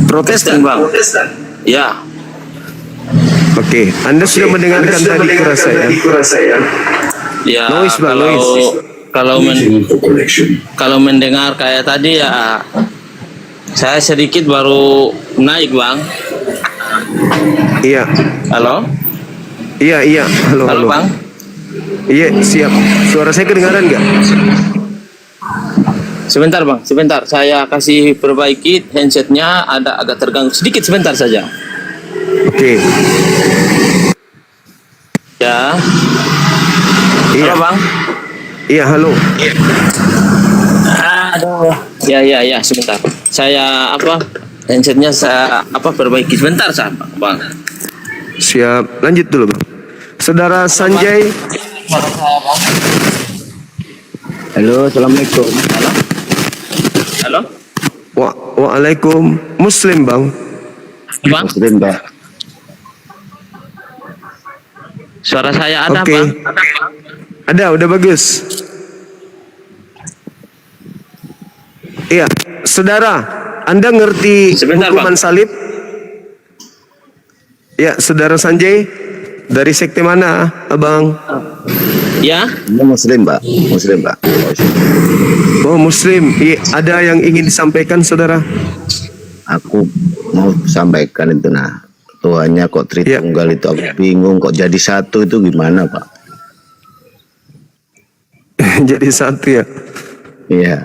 Protestan Bang. Ya. Oke, Anda sudah mendengarkan tadi kurasa ya? Ya. Noise, Bang, noise. Kalau mendengar kayak tadi ya, saya sedikit baru naik bang. Iya, Halo. iya, iya. Halo, Halo halo. bang. Iya, siap. Suara saya kedengaran nggak? Sebentar bang, sebentar. Saya kasih perbaiki handsetnya, ada agak terganggu sedikit. Sebentar saja. Oke. Ya. Iya. Halo bang. Iya, halo. Aduh. Ya, sebentar. Saya handsetnya saya perbaiki sebentar saya bang. Siap. Lanjut dulu, Bang. Saudara Sanjay. Halo, assalamualaikum. Halo. Waalaikum. Muslim, Bang. Bang. Muslim, Bang. Suara saya ada Oke. bang. Ada, udah bagus. Iya, saudara, Anda ngerti Sebentar, hukuman Bang. salib? Ya, saudara Sanjay, dari sekte mana, Abang? Ya. Muslim, Pak. Muslim, Pak. Oh, Muslim. Iya, ada yang ingin disampaikan, saudara? Aku mau sampaikan itu Tuhannya kok Iya. Tritunggal itu aku bingung kok jadi satu itu gimana, Pak? Jadi satu ya. Iya.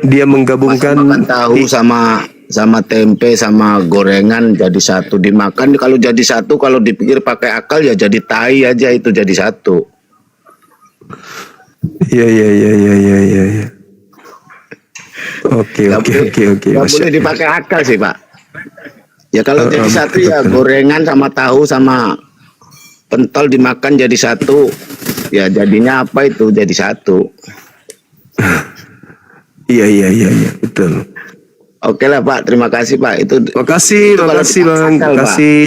Dia menggabungkan Makan tahu sama tempe sama gorengan jadi satu dimakan. Kalau jadi satu, kalau dipikir pakai akal ya jadi tai aja itu jadi satu. Iya. Oke. Nggak Masya boleh Allah. dipakai akal sih, Pak. Ya kalau jadi satu ya gorengan sama tahu sama pentol dimakan jadi satu. Ya jadinya apa itu jadi satu. Iya, betul. Oke lah Pak, terima kasih Pak. Itu Makasih kalau Bang. dipakai akal, Pak. Makasih.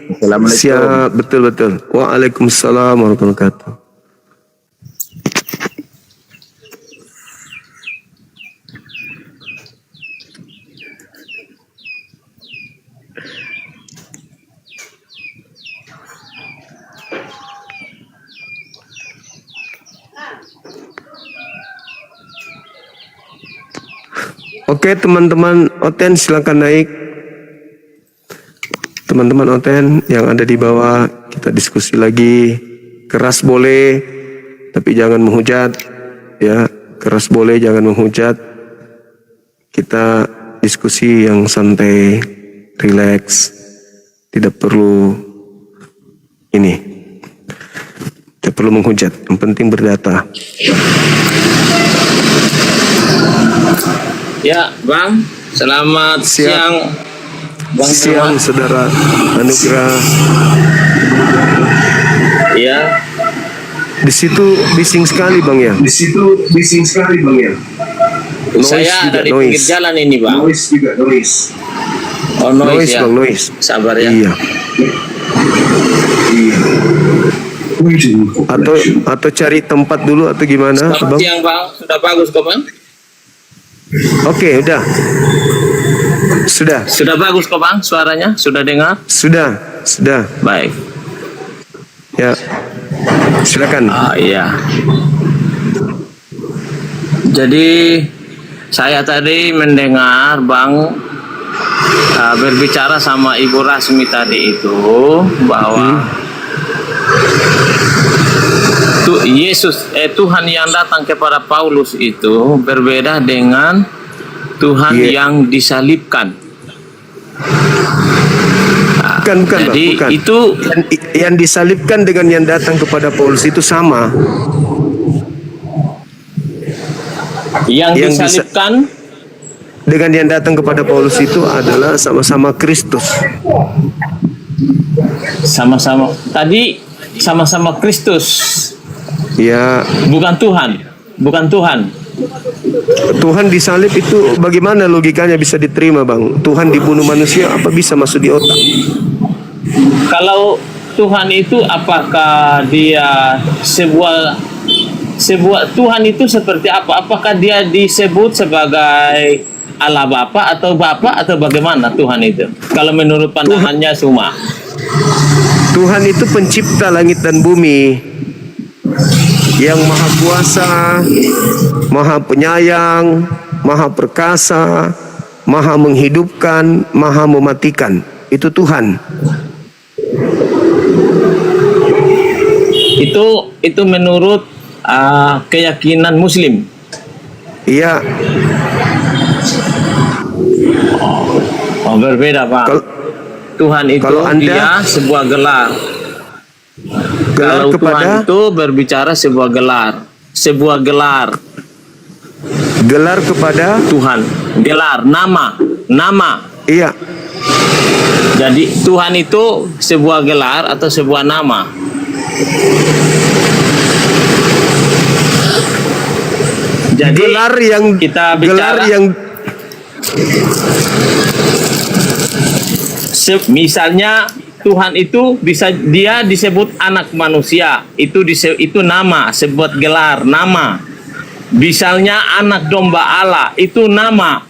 Assalamualaikum. Siap, betul. Waalaikumsalam warahmatullahi wabarakatuh. Oke, teman-teman Oten silakan naik. Teman-teman Oten yang ada di bawah, kita diskusi lagi. Keras boleh, tapi jangan menghujat. Ya, keras boleh, jangan menghujat. kita diskusi yang santai, rileks, tidak perlu ini, tidak perlu menghujat, yang penting berdata. Ya, Bang. Selamat Siap. siang. Bang Siang, saudara Anugrah. Ya. Di situ bising sekali bang ya. Di situ bising sekali bang ya. Saya juga ada di pinggir jalan ini, Bang. Noise juga noise. Oh, noise, Noise ya. bang, noise. Sabar ya. Iya. Waiting for connection. Atau cari tempat dulu atau gimana, Selamat bang? siang, Bang. Sudah bagus kok, Bang? Oke, udah. Sudah, Sudah bagus kok, Bang, suaranya? Sudah dengar? sudah. Baik. Ya, silakan. Iya. Jadi saya tadi mendengar Bang berbicara sama Ibu Rasmi tadi itu bahwa Tuhan yang datang kepada Paulus itu berbeda dengan Tuhan Iya. yang disalibkan. Bukan, Jadi bang, bukan. itu Yang disalibkan dengan yang datang kepada Paulus itu sama. yang Yang disalibkan Dengan yang datang kepada Paulus itu adalah sama-sama Kristus. sama-sama tadi sama-sama Kristus, Ya, bukan Tuhan. Tuhan disalib itu bagaimana logikanya bisa diterima, bang? Tuhan dibunuh manusia, apa bisa masuk di otak? Kalau Tuhan itu apakah dia sebuah Tuhan itu seperti apa? Apakah dia disebut sebagai Allah Bapa atau bagaimana Tuhan itu? Kalau menurut pandangannya Suma. Tuhan itu pencipta langit dan bumi, yang maha kuasa, maha penyayang, maha perkasa, maha menghidupkan, maha mematikan. Itu Tuhan. Itu menurut keyakinan Muslim. Iya. Oh, berbeda, Pak. Tuhan itu kalau Anda- dia sebuah gelar. Gelar Kalau kepada Tuhan itu berbicara sebuah gelar. gelar kepada Tuhan, gelar, nama. iya. Jadi Tuhan itu sebuah gelar atau sebuah nama. Jadi Gelar yang kita gelar bicara yang misalnya Tuhan itu dia disebut anak manusia, itu nama, sebuah gelar, nama. Misalnya anak domba Allah, itu nama.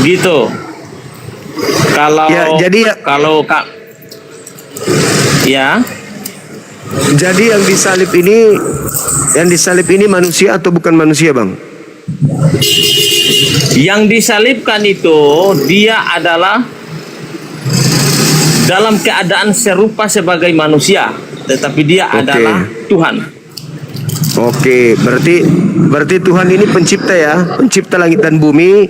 Gitu. Kalau Ya, jadi ya- kalau Kak ya, jadi yang disalib ini manusia atau bukan manusia, bang? yang disalibkan itu dia adalah dalam keadaan serupa sebagai manusia, tetapi dia Oke. adalah Tuhan. Oke, berarti Tuhan ini pencipta ya, pencipta langit dan bumi.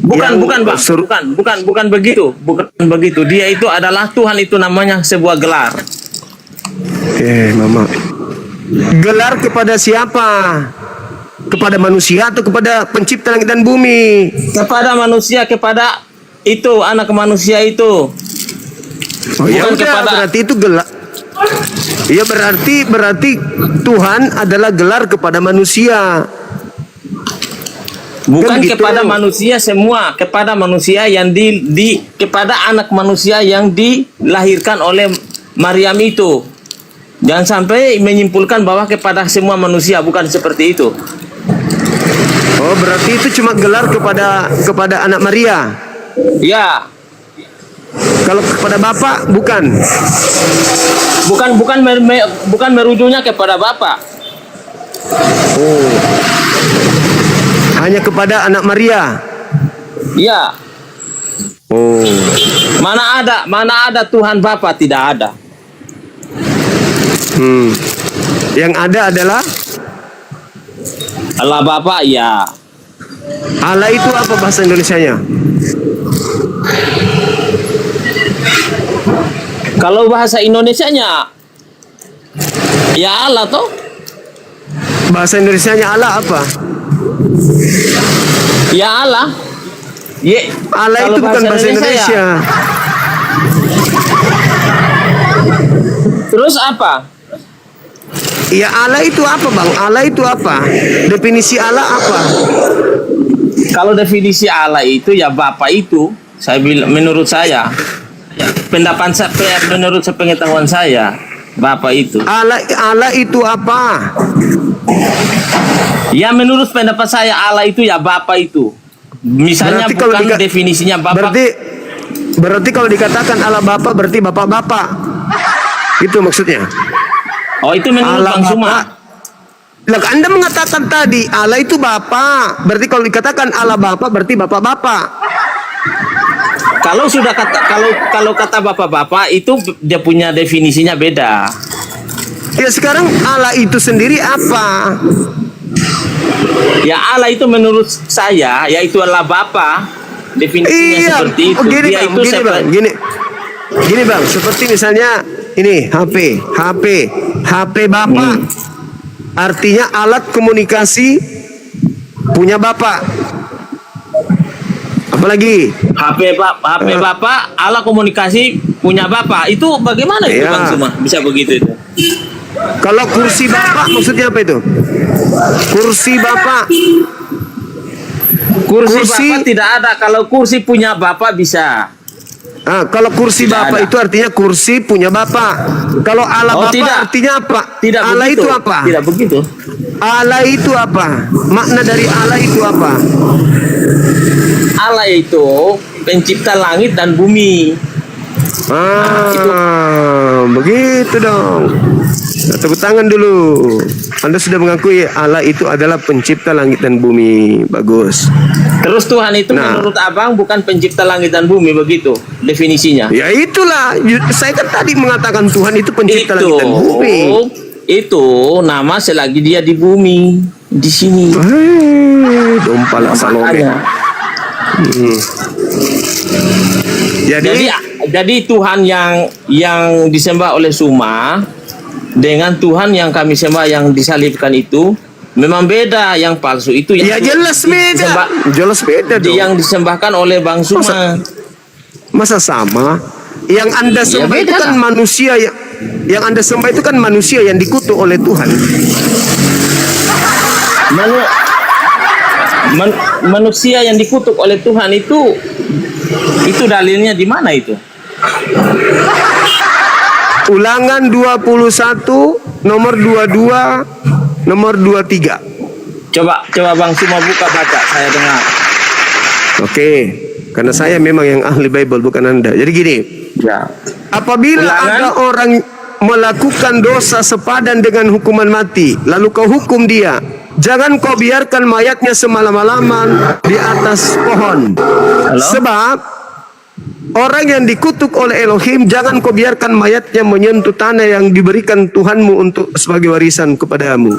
Bukan, yang Bang. Bukan begitu. Bukan begitu. Dia itu adalah Tuhan, itu namanya sebuah gelar. Mama. Gelar kepada siapa? Kepada manusia atau kepada pencipta langit dan bumi? Kepada manusia, kepada itu anak manusia itu. Oh, ya Bukan udah, kepada- berarti itu gelar. Ya berarti Tuhan adalah gelar kepada manusia. Bukan Kan gitu. kepada manusia semua, kepada manusia yang kepada anak manusia yang dilahirkan oleh Maryam itu. Jangan sampai menyimpulkan bahwa kepada semua manusia, bukan seperti itu. Oh, berarti itu cuma gelar kepada anak Maria. Ya, Kalau kepada Bapak bukan. bukan merujuknya kepada Bapa. Oh. Hanya kepada anak Maria. Ya, Oh. mana ada Tuhan Bapa, tidak ada. Yang ada adalah Allah Bapa ya. Allah itu apa bahasa Indonesianya? Kalau bahasa Indonesianya ya Allah toh. Bahasa Indonesianya Allah apa? Ya Allah. Ye, Allah kalau itu bukan bahasa Indonesia Indonesia. ya. Terus apa? Ya Allah itu apa bang? Allah itu apa? Definisi Allah apa? Kalau definisi Allah itu ya Bapa itu, saya bilang menurut saya, pendapat saya, menurut sepengetahuan saya, Bapa itu. Allah itu apa? Ya menurut pendapat saya Allah itu ya Bapa itu. Misalnya Berarti kalau bukan definisinya Bapa. Berarti kalau dikatakan Allah Bapa berarti bapak-bapak. Itu maksudnya. Oh itu menurut Allah Bang Suma. Lah, Anda mengatakan tadi Allah itu Bapa. Berarti kalau dikatakan Allah Bapa berarti bapak-bapak. Kalau sudah kata kalau kata bapak-bapak itu dia punya definisinya beda. Ya sekarang Allah itu sendiri apa? Ya Allah itu menurut saya yaitu Allah Bapa. Definisinya Iya, seperti itu. gini Dia bang, itu gini bang, gini bang. Seperti misalnya ini HP Bapak. Artinya alat komunikasi punya Bapak. Apalagi HP Bapak, Allah komunikasi punya Bapak. Itu bagaimana itu Iya. Bang Suma? Bisa begitu itu? kalau kursi Bapak maksudnya apa itu? Kursi Bapak. Kursi Kursi- Bapak tidak ada. Kalau kursi punya Bapak bisa. Kalau kursi Tidak Bapak ada. itu artinya kursi punya Bapak. Kalau Allah Oh, Bapak tidak. artinya apa? Tidak Allah begitu. itu apa? Tidak begitu. Allah itu apa? Makna dari Allah itu apa? Allah itu pencipta langit dan bumi. Begitu dong. Nah, tepuk tangan dulu. Anda sudah mengakui Allah itu adalah pencipta langit dan bumi. Bagus. Terus Tuhan itu Nah. menurut Abang bukan pencipta langit dan bumi, begitu definisinya. Ya itulah. Saya kan tadi mengatakan Tuhan itu pencipta langit dan bumi. Itu nama selagi dia di bumi, di sini. Dompal Salome. Makanya. Jadi Tuhan yang disembah oleh Suma dengan Tuhan yang kami sembah yang disalibkan itu memang beda. Yang palsu itu yang ya jelas beda. Jelas beda dong. yang disembahkan oleh Bang Suma. Masa sama? Yang Anda sembah itu beda kan lah. manusia yang Anda sembah itu kan manusia yang dikutuk oleh Tuhan. Manusia yang dikutuk oleh Tuhan itu dalilnya di mana itu? Ulangan 21 nomor 22 nomor 23. Coba Bang Suma buka baca, saya dengar. Oke, karena saya memang yang ahli Bible bukan Anda. Jadi gini, Ya. apabila Ulangan. ada orang melakukan dosa sepadan dengan hukuman mati, lalu kau hukum dia, jangan kau biarkan mayatnya semalam-malaman di atas pohon. Sebab orang yang dikutuk oleh Elohim, jangan kau biarkan mayatnya menyentuh tanah yang diberikan Tuhanmu untuk sebagai warisan kepadamu.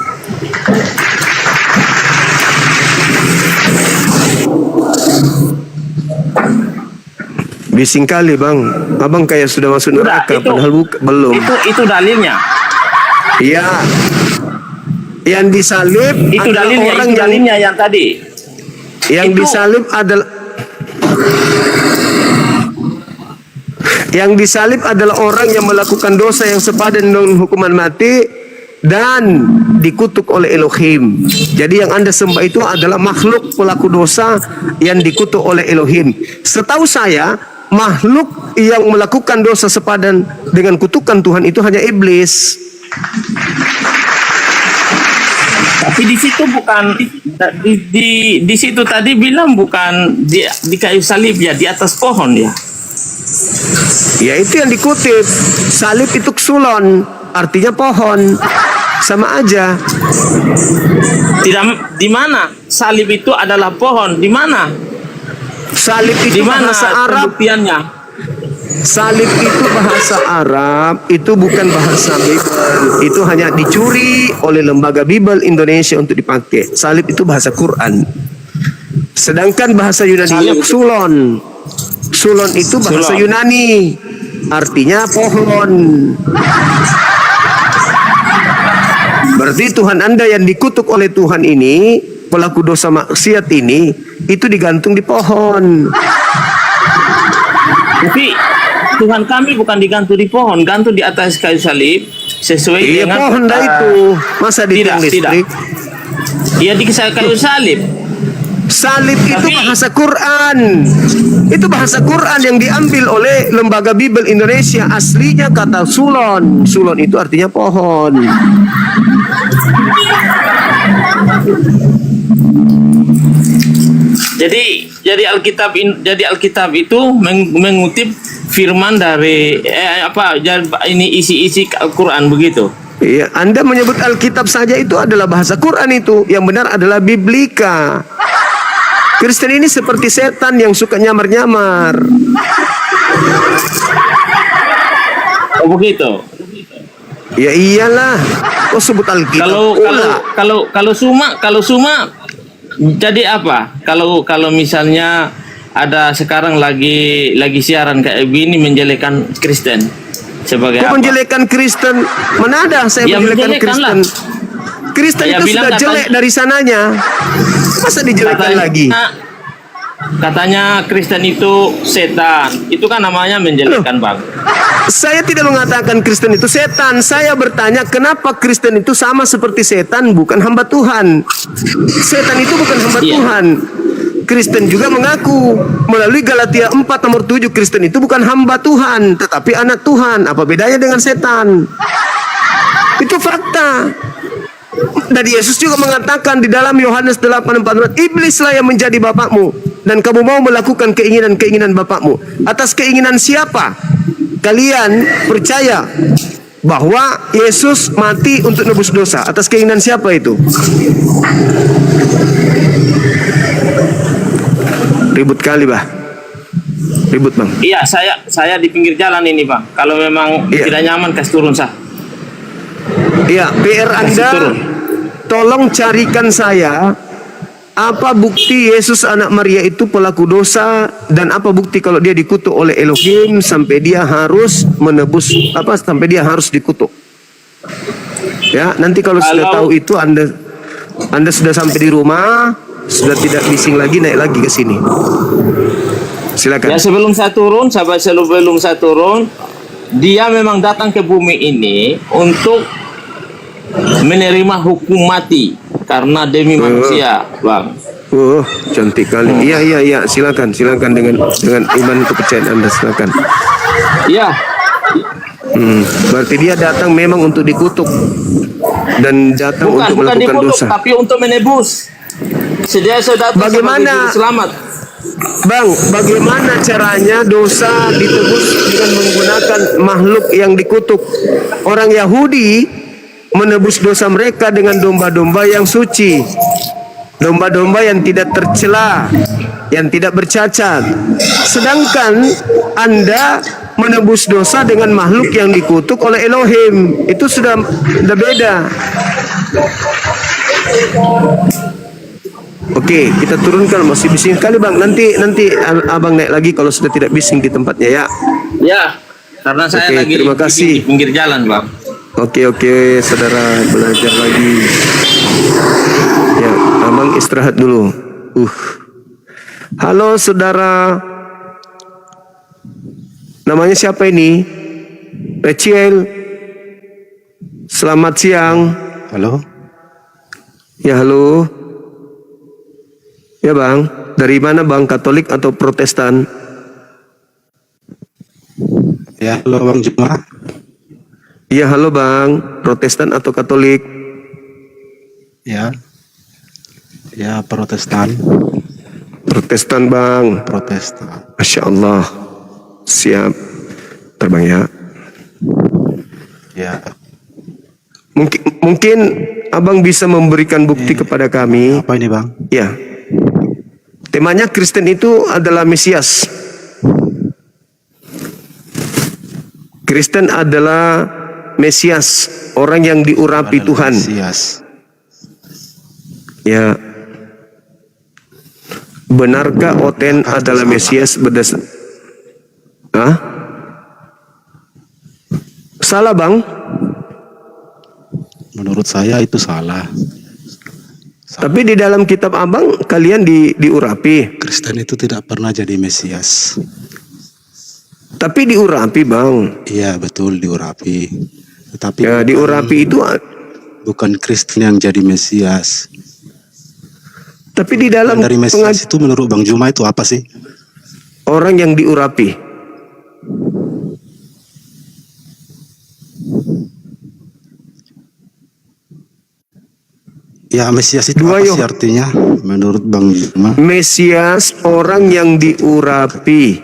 Bising kali bang, abang kayak sudah masuk Udah, neraka, itu- padahal belum. Itu dalilnya. Iya, yang disalib Itu adalah dalilnya, orang itu dalilnya yang tadi. yang itu- disalib adalah orang yang melakukan dosa yang sepadan dengan hukuman mati dan dikutuk oleh Elohim. Jadi yang Anda sembah itu adalah makhluk pelaku dosa yang dikutuk oleh Elohim. Setahu saya, makhluk yang melakukan dosa sepadan dengan kutukan Tuhan itu hanya iblis. Tapi di situ bukan di situ tadi bilang bukan di kayu salib ya, di atas pohon ya. Ya itu yang dikutip. Salib itu ksulon, artinya pohon. Sama aja. Tidak, di mana salib itu adalah pohon? Di mana? Salib itu Di mana bahasa Arab. pembuktiannya? Salib itu bahasa Arab, itu bukan bahasa Bible. Itu hanya dicuri oleh lembaga Bible Indonesia untuk dipakai. Salib itu bahasa Quran. Sedangkan bahasa Yunani sulon. Sulon itu bahasa Yunani. Artinya pohon. Berarti Tuhan Anda yang dikutuk oleh Tuhan ini, pelaku dosa maksiat ini, itu digantung di pohon. Tapi Tuhan kami bukan digantung di pohon, gantung di atas kayu salib sesuai dengan pohon dah itu. Masa di tiang listrik? Iya di kayu salib. Salib itu bahasa Quran. Itu bahasa Quran yang diambil oleh lembaga Bible Indonesia. Aslinya kata sulon. Sulon itu artinya pohon. Jadi Alkitab itu mengutip firman dari ini isi-isi Al-Qur'an begitu. Iya, Anda menyebut Alkitab saja itu adalah bahasa Quran itu. Yang benar adalah Biblika. Kristen ini seperti setan yang suka nyamar-nyamar. Oh begitu. Ya iyalah. Kok sebut Alkitab? Kalau suma jadi apa? Kalau misalnya ada sekarang lagi siaran kayak begini menjelekan Kristen sebagai apa? Menjelekan Kristen? Mana ada saya ya, menjelekan Kristen? Kristen itu sudah jelek dari sananya. Masa dijelekan lagi? Katanya Kristen itu setan. Itu kan namanya menjelekan, Bang. Saya tidak mengatakan Kristen itu setan. Saya bertanya kenapa Kristen itu sama seperti setan, bukan hamba Tuhan. Setan itu bukan hamba Tuhan. Kristen juga mengaku melalui Galatia 4 nomor 7 Kristen itu bukan hamba Tuhan, tetapi anak Tuhan. Apa bedanya dengan setan? Itu fakta. Dan Yesus juga mengatakan di dalam Yohanes 8:14, iblislah yang menjadi bapakmu dan kamu mau melakukan keinginan-keinginan bapakmu. Atas keinginan siapa kalian percaya bahwa Yesus mati untuk nebus dosa? Atas keinginan siapa itu? Ribut kali, bah. Ribut, Bang. Iya, saya di pinggir jalan ini, Bang. Kalau memang tidak nyaman, kasih turun sah. Iya, PR Anda tolong carikan saya apa bukti Yesus anak Maria itu pelaku dosa, dan apa bukti kalau dia dikutuk oleh Elohim sampai dia harus menebus sampai dia harus dikutuk. Ya, nanti kalau sudah tahu itu Anda sudah sampai di rumah, sudah tidak bising lagi, naik lagi ke sini. Silakan. Ya sebelum saya turun, dia memang datang ke bumi ini untuk menerima hukum mati karena demi manusia, Bang. Cantik kali. Iya, silakan dengan iman kepercayaan Anda, silakan. Iya. Berarti dia datang memang untuk dikutuk dan datang untuk melakukan dikutuk, dosa. tapi untuk menebus. Dia datang bagaimana selamat. Bang, bagaimana caranya dosa ditebus dengan menggunakan makhluk yang dikutuk? Orang Yahudi menebus dosa mereka dengan domba-domba yang suci, domba-domba yang tidak tercela, yang tidak bercacat. Sedangkan Anda menebus dosa dengan makhluk yang dikutuk oleh Elohim. Itu sudah beda. Oke, kita turunkan. Masih bising sekali, Bang. Nanti Abang naik lagi kalau sudah tidak bising di tempatnya, ya. Ya, karena saya lagi terima kasih. di pinggir jalan, Bang. Oke, saudara belajar lagi. Ya, Abang istirahat dulu. Halo, saudara. Namanya siapa ini? Rachel. Selamat siang. Halo. Ya, halo. Ya, Bang. Dari mana, Bang? Katolik atau Protestan? Ya, halo Bang Jemaah. Iya, halo Bang. Protestan atau Katolik? Ya. Ya, Protestan. Protestan, Bang. Protestan. Masya Allah. Siap. Terbang, ya. Ya. Mungkin Abang bisa memberikan bukti kepada kami. Apa ini, Bang? Ya. Temanya Kristen itu adalah Mesias. Kristen adalah Mesias, orang yang diurapi adalah Tuhan. Mesias. Ya. Benarkah Oten adalah Mesias berdasar? Hah? Salah, Bang. Menurut saya itu salah. Tapi di dalam kitab Abang kalian diurapi. Kristen itu tidak pernah jadi Mesias. Tapi diurapi, Bang. Iya betul diurapi. Tetapi Ya, diurapi itu bukan Kristen yang jadi Mesias. tapi di dalam Dari Mesias itu menurut Bang Juma itu apa sih? orang yang diurapi. Ya Mesias itu Dua apa Yoh- sih artinya menurut Bang Juma? Mesias orang yang diurapi.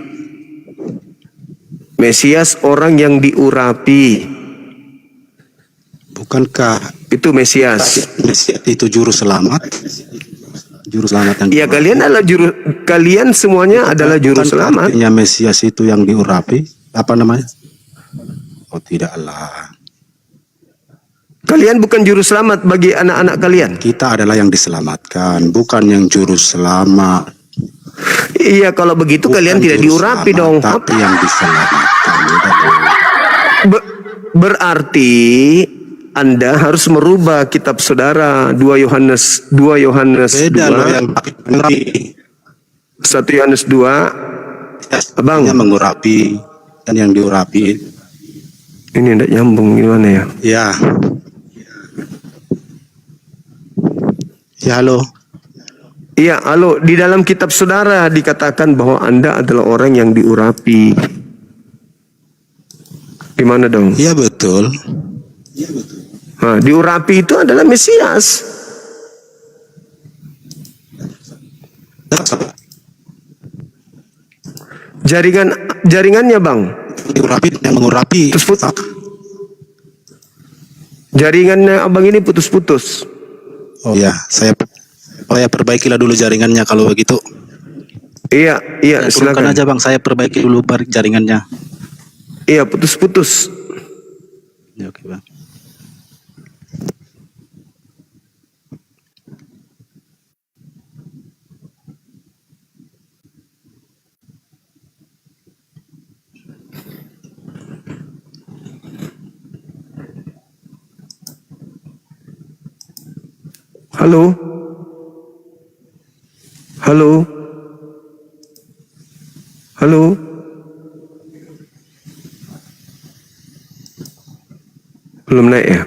Mesias orang yang diurapi. Bukankah Itu Mesias. Mesias itu juru selamat? Juru selamat yang Ya, kalian semuanya adalah juru Bukankah selamat. artinya Mesias itu yang diurapi? Apa namanya? Oh tidaklah. Kalian bukan juru selamat bagi anak-anak kalian. Kita adalah yang diselamatkan, bukan yang juru selamat. Iya, kalau begitu Bukan kalian tidak juru diurapi selamat, dong. tapi yang diselamatkan. Udah, dong. Berarti Anda harus merubah kitab saudara 2 Yohanes 2 Beda loh yang 1 Yohanes 2. Abang, yang mengurapi dan yang diurapi. ini tidak nyambung gimana ya? Ya. Ya halo. Iya, halo, di dalam kitab saudara dikatakan bahwa Anda adalah orang yang diurapi. Gimana dong? Iya betul. Nah, diurapi itu adalah Mesias. Jaringannya, Bang. Diurapi dan yang mengurapi. Putus. Jaringannya Abang ini putus-putus. Oh ya, saya perbaikilah dulu jaringannya kalau begitu. Iya, Turunkan silakan. aja Bang, saya perbaiki dulu jaringannya. Iya, putus-putus. Ya, oke Bang. Halo? Halo? Halo? Belum naik ya?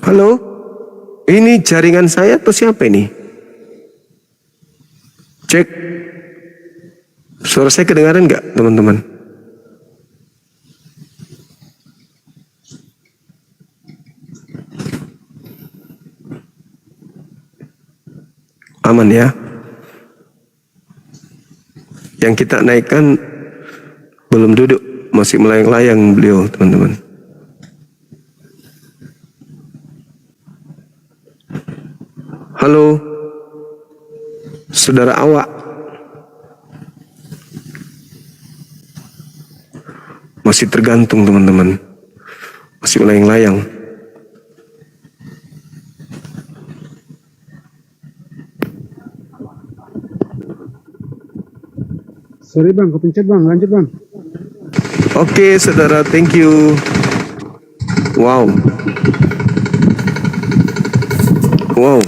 Halo? Ini jaringan saya atau siapa ini? Cek. Suara saya kedengaran nggak, teman-teman? Aman ya? Yang kita naikkan belum duduk, masih melayang-layang beliau, teman-teman. Halo, saudara awak. Masih tergantung, teman-teman. Masih melayang-layang. Sorry bang, kepencet bang, lanjut bang. Oke, saudara, thank you. Wow. Wow.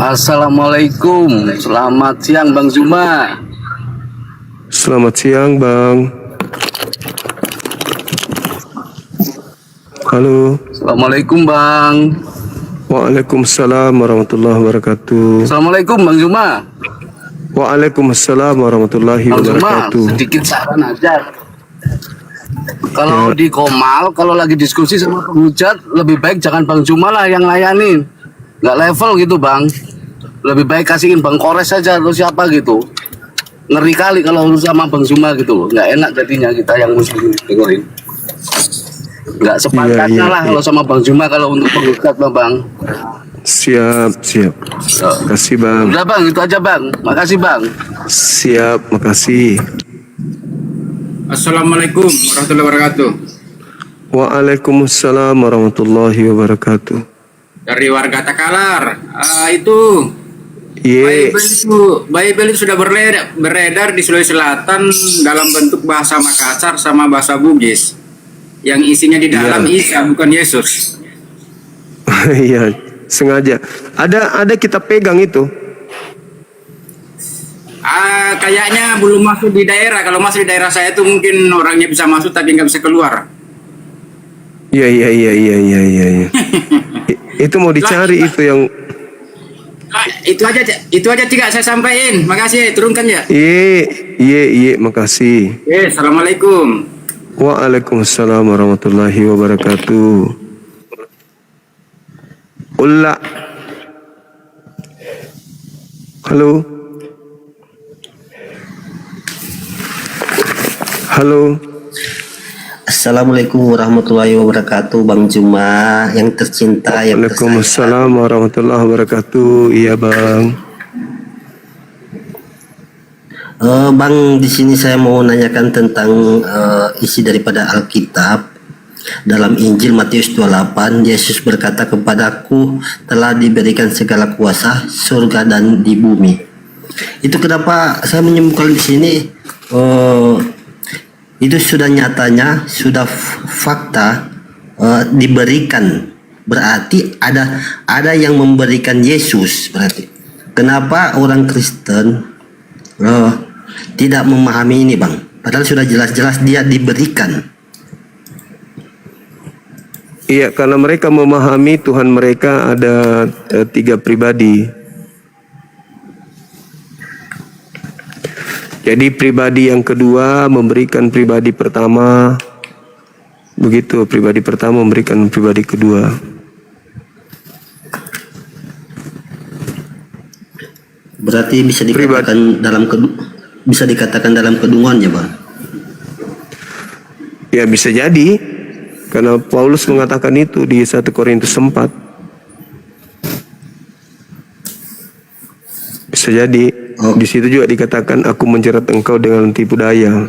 Assalamualaikum, selamat siang Bang Zuma. Selamat siang, Bang. Halo. Assalamualaikum Bang. Waalaikumsalam warahmatullahi wabarakatuh. Assalamualaikum Bang Zuma. Waalaikumsalam warahmatullahi Bang Zuma, wabarakatuh. sedikit saran aja. Kalau di Komal, kalau lagi diskusi sama penghujat, lebih baik jangan Bang Juma lah yang layanin. Nggak level gitu Bang. Lebih baik kasihin Bang Kores aja atau siapa gitu. Ngeri kali kalau harus sama Bang Juma gitu. Nggak enak jadinya kita yang muslim dengerin. Nggak sepantasnya lah kalau sama Bang Juma kalau untuk penghujat Bang. Siap. Makasih Bang. Udah Bang, itu aja Bang. Makasih Bang. Siap, makasih. Assalamualaikum warahmatullahi wabarakatuh. Waalaikumsalam warahmatullahi wabarakatuh. Dari warga Takalar. Itu Bible itu sudah beredar di Sulawesi Selatan dalam bentuk bahasa Makassar sama bahasa Bugis. Yang isinya di dalam Isa bukan Yesus. Iya, sengaja. Ada kita pegang itu. Kayaknya belum masuk di daerah. Kalau masuk di daerah saya itu mungkin orangnya bisa masuk tapi nggak bisa keluar. Iya. Itu mau dicari itu yang. Itu aja Cika saya sampaikan. Makasih, turunkan ya. Iya, makasih. Assalamualaikum. Waalaikumsalam warahmatullahi wabarakatuh. Ulla. Halo. Assalamualaikum warahmatullahi wabarakatuh, Bang Juma yang tercinta, yang tersayang. Waalaikumsalam warahmatullahi wabarakatuh. Iya Bang. Bang, di sini saya mau nanyakan tentang isi daripada Alkitab. Dalam Injil Matius 28, Yesus berkata, "Kepadaku telah diberikan segala kuasa surga dan di bumi." Itu kenapa saya menyebutkan di sini? Itu sudah nyatanya, sudah fakta diberikan. Berarti ada yang memberikan Yesus. Berarti kenapa orang Kristen tidak memahami ini Bang? Padahal sudah jelas-jelas dia diberikan. Iya, karena mereka memahami Tuhan mereka ada 3 pribadi. Jadi pribadi yang kedua memberikan pribadi pertama. Begitu, pribadi pertama memberikan pribadi kedua. Berarti bisa dikatakan dalam kedunguannya Bang? Ya bisa jadi. Karena Paulus mengatakan itu di 1 Korintus 4. Bisa jadi. Di situ juga dikatakan aku menjerat engkau dengan tipu daya.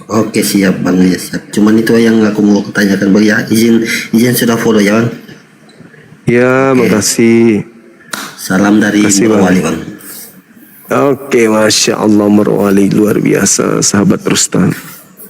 Oke, siap Bang, ya siap. Cuman itu yang aku mau tanyakan Bang ya. Izin sudah follow ya Bang. Ya, makasih. Salam dari Morowali Bang. Oke, Masya Allah, Morowali luar biasa, sahabat Rustan.